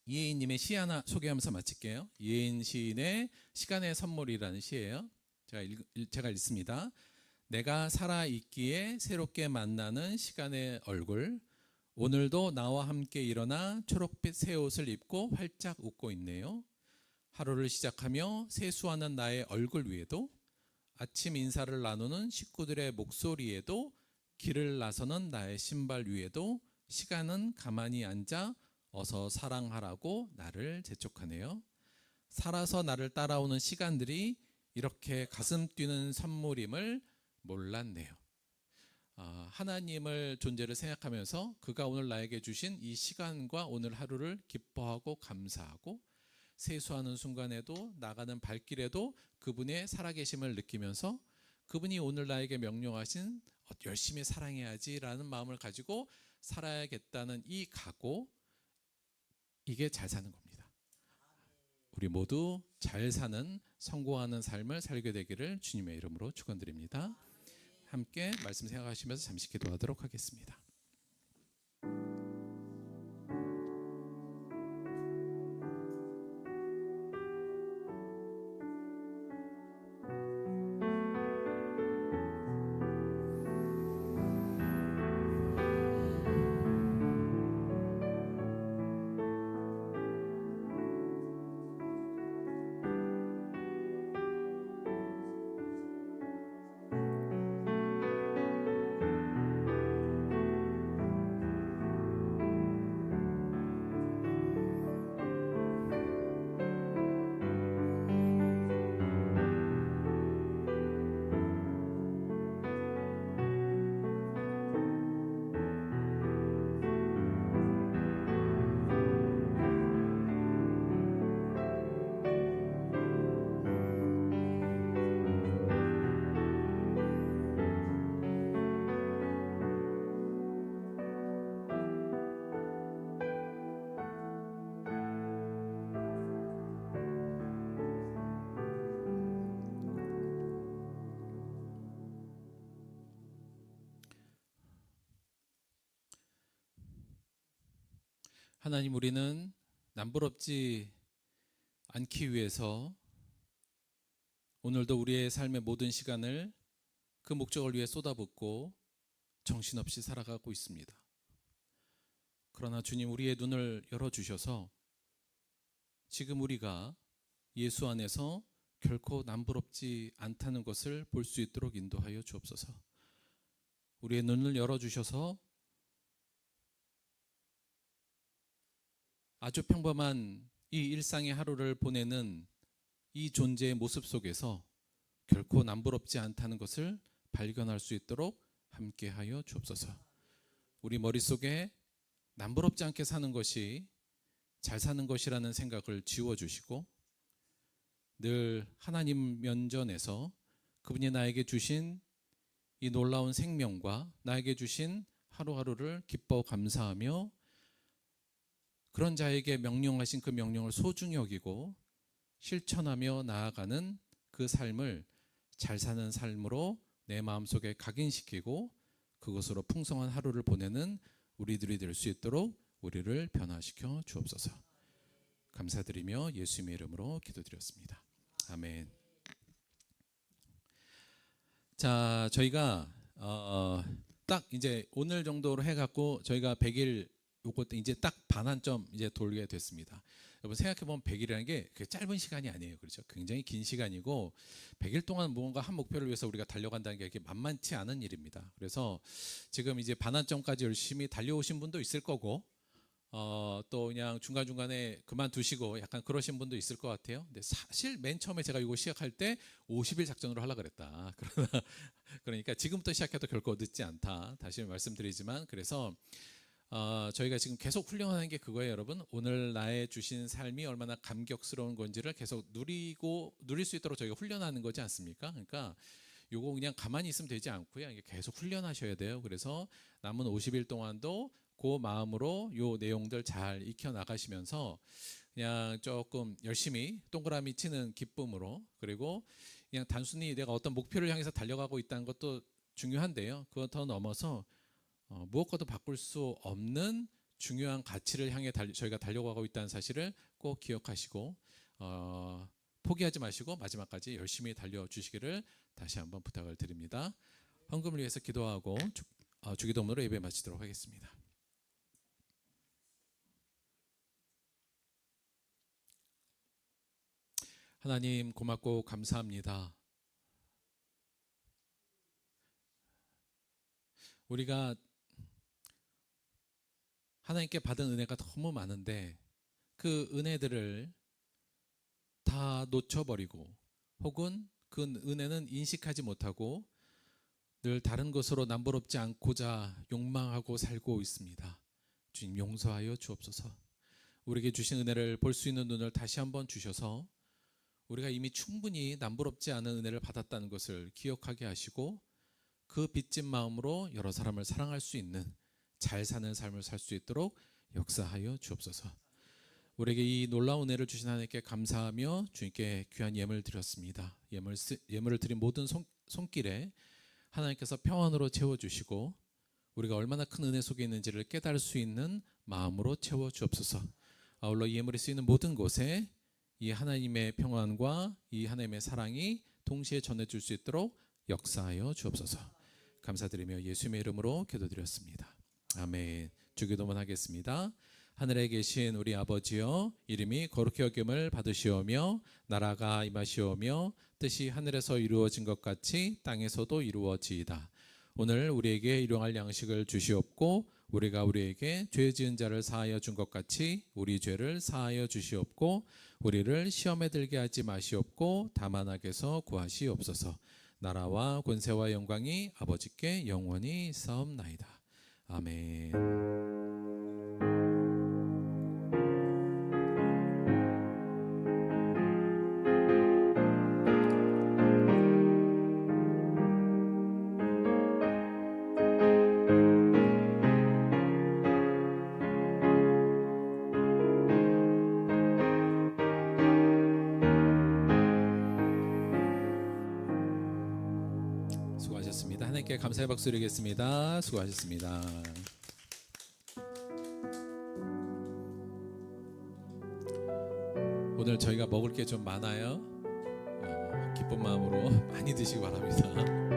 이혜인님의 시 하나 소개하면서 마칠게요. 이혜인 시인의 시간의 선물이라는 시예요. 제가 읽습니다. 내가 살아있기에 새롭게 만나는 시간의 얼굴, 오늘도 나와 함께 일어나 초록빛 새 옷을 입고 활짝 웃고 있네요. 하루를 시작하며 세수하는 나의 얼굴 위에도, 아침 인사를 나누는 식구들의 목소리에도, 길을 나서는 나의 신발 위에도 시간은 가만히 앉아 어서 사랑하라고 나를 재촉하네요. 살아서 나를 따라오는 시간들이 이렇게 가슴 뛰는 선물임을 몰랐네요. 하나님을 존재를 생각하면서 그가 오늘 나에게 주신 이 시간과 오늘 하루를 기뻐하고 감사하고 세수하는 순간에도 나가는 발길에도 그분의 살아계심을 느끼면서 그분이 오늘 나에게 명령하신 열심히 사랑해야지라는 마음을 가지고 살아야겠다는 이 각오, 이게 잘 사는 겁니다. 우리 모두 잘 사는 성공하는 삶을 살게 되기를 주님의 이름으로 축원드립니다. 함께 말씀 생각하시면서 잠시 기도하도록 하겠습니다. 하나님, 우리는 남부럽지 않기 위해서 오늘도 우리의 삶의 모든 시간을 그 목적을 위해 쏟아붓고 정신없이 살아가고 있습니다. 그러나 주님, 우리의 눈을 열어주셔서 지금 우리가 예수 안에서 결코 남부럽지 않다는 것을 볼 수 있도록 인도하여 주옵소서. 우리의 눈을 열어주셔서 아주 평범한 이 일상의 하루를 보내는 이 존재의 모습 속에서 결코 남부럽지 않다는 것을 발견할 수 있도록 함께하여 주옵소서. 우리 머릿속에 남부럽지 않게 사는 것이 잘 사는 것이라는 생각을 지워주시고 늘 하나님 면전에서 그분이 나에게 주신 이 놀라운 생명과 나에게 주신 하루하루를 기뻐 감사하며 그런 자에게 명령하신 그 명령을 소중히 여기고 실천하며 나아가는 그 삶을 잘 사는 삶으로 내 마음속에 각인시키고 그것으로 풍성한 하루를 보내는 우리들이 될 수 있도록 우리를 변화시켜 주옵소서. 감사드리며 예수님의 이름으로 기도드렸습니다. 아멘. 자, 저희가 딱 이제 오늘 정도로 해갖고 저희가 100일 요것도 이제 딱 반환점 이제 돌게 됐습니다. 여러분 생각해보면 100일이라는 게 짧은 시간이 아니에요. 그렇죠? 굉장히 긴 시간이고 100일 동안 무언가 한 목표를 위해서 우리가 달려간다는 게 이렇게 만만치 않은 일입니다. 그래서 지금 이제 반환점까지 열심히 달려오신 분도 있을 거고 또 그냥 중간중간에 그만두시고 약간 그러신 분도 있을 것 같아요. 근데 사실 맨 처음에 제가 이거 시작할 때 50일 작전으로 하려고 그랬다. 그러니까 지금부터 시작해도 결코 늦지 않다. 다시 말씀드리지만 그래서 저희가 지금 계속 훈련하는 게 그거예요, 여러분. 오늘 나의 주신 삶이 얼마나 감격스러운 건지를 계속 누릴 수 있도록 저희가 훈련하는 거지 않습니까? 그러니까 요거 그냥 가만히 있으면 되지 않고요. 이게 계속 훈련하셔야 돼요. 그래서 남은 50일 동안도 그 마음으로 요 내용들 잘 익혀 나가시면서 그냥 조금 열심히 동그라미 치는 기쁨으로 그리고 그냥 단순히 내가 어떤 목표를 향해서 달려가고 있다는 것도 중요한데요. 그거 더 넘어서 무엇과도 바꿀 수 없는 중요한 가치를 향해 저희가 달려가고 있다는 사실을 꼭 기억하시고 포기하지 마시고 마지막까지 열심히 달려주시기를 다시 한번 부탁을 드립니다. 헌금을 위해서 기도하고 주기도문으로 예배 마치도록 하겠습니다. 하나님 고맙고 감사합니다. 우리가 하나님께 받은 은혜가 너무 많은데 그 은혜들을 다 놓쳐버리고 혹은 그 은혜는 인식하지 못하고 늘 다른 것으로 남부럽지 않고자 욕망하고 살고 있습니다. 주님 용서하여 주옵소서. 우리에게 주신 은혜를 볼 수 있는 눈을 다시 한번 주셔서 우리가 이미 충분히 남부럽지 않은 은혜를 받았다는 것을 기억하게 하시고 그 빚진 마음으로 여러 사람을 사랑할 수 있는 잘 사는 삶을 살 수 있도록 역사하여 주옵소서. 우리에게 이 놀라운 은혜를 주신 하나님께 감사하며 주님께 귀한 예물을 드렸습니다. 예물을 드린 모든 손길에 하나님께서 평안으로 채워주시고 우리가 얼마나 큰 은혜 속에 있는지를 깨달을 수 있는 마음으로 채워주옵소서. 아울러 이 예물이 쓰이는 모든 곳에 이 하나님의 평안과 이 하나님의 사랑이 동시에 전해줄 수 있도록 역사하여 주옵소서. 감사드리며 예수님의 이름으로 기도드렸습니다. 아멘. 주기도문 하겠습니다. 하늘에 계신 우리 아버지여, 이름이 거룩히 여김을 받으시오며 나라가 임하시오며 뜻이 하늘에서 이루어진 것 같이 땅에서도 이루어지이다. 오늘 우리에게 일용할 양식을 주시옵고 우리가 우리에게 죄 지은 자를 사하여 준 것 같이 우리 죄를 사하여 주시옵고 우리를 시험에 들게 하지 마시옵고 다만 악에서 구하시옵소서. 나라와 권세와 영광이 아버지께 영원히 있사옵나이다. 아멘. 수고하셨습니다. 하나님께 감사의 박수 드리겠습니다. 수고하셨습니다. 오늘 저희가 먹을 게 좀 많아요. 기쁜 마음으로 많이 드시기 바랍니다.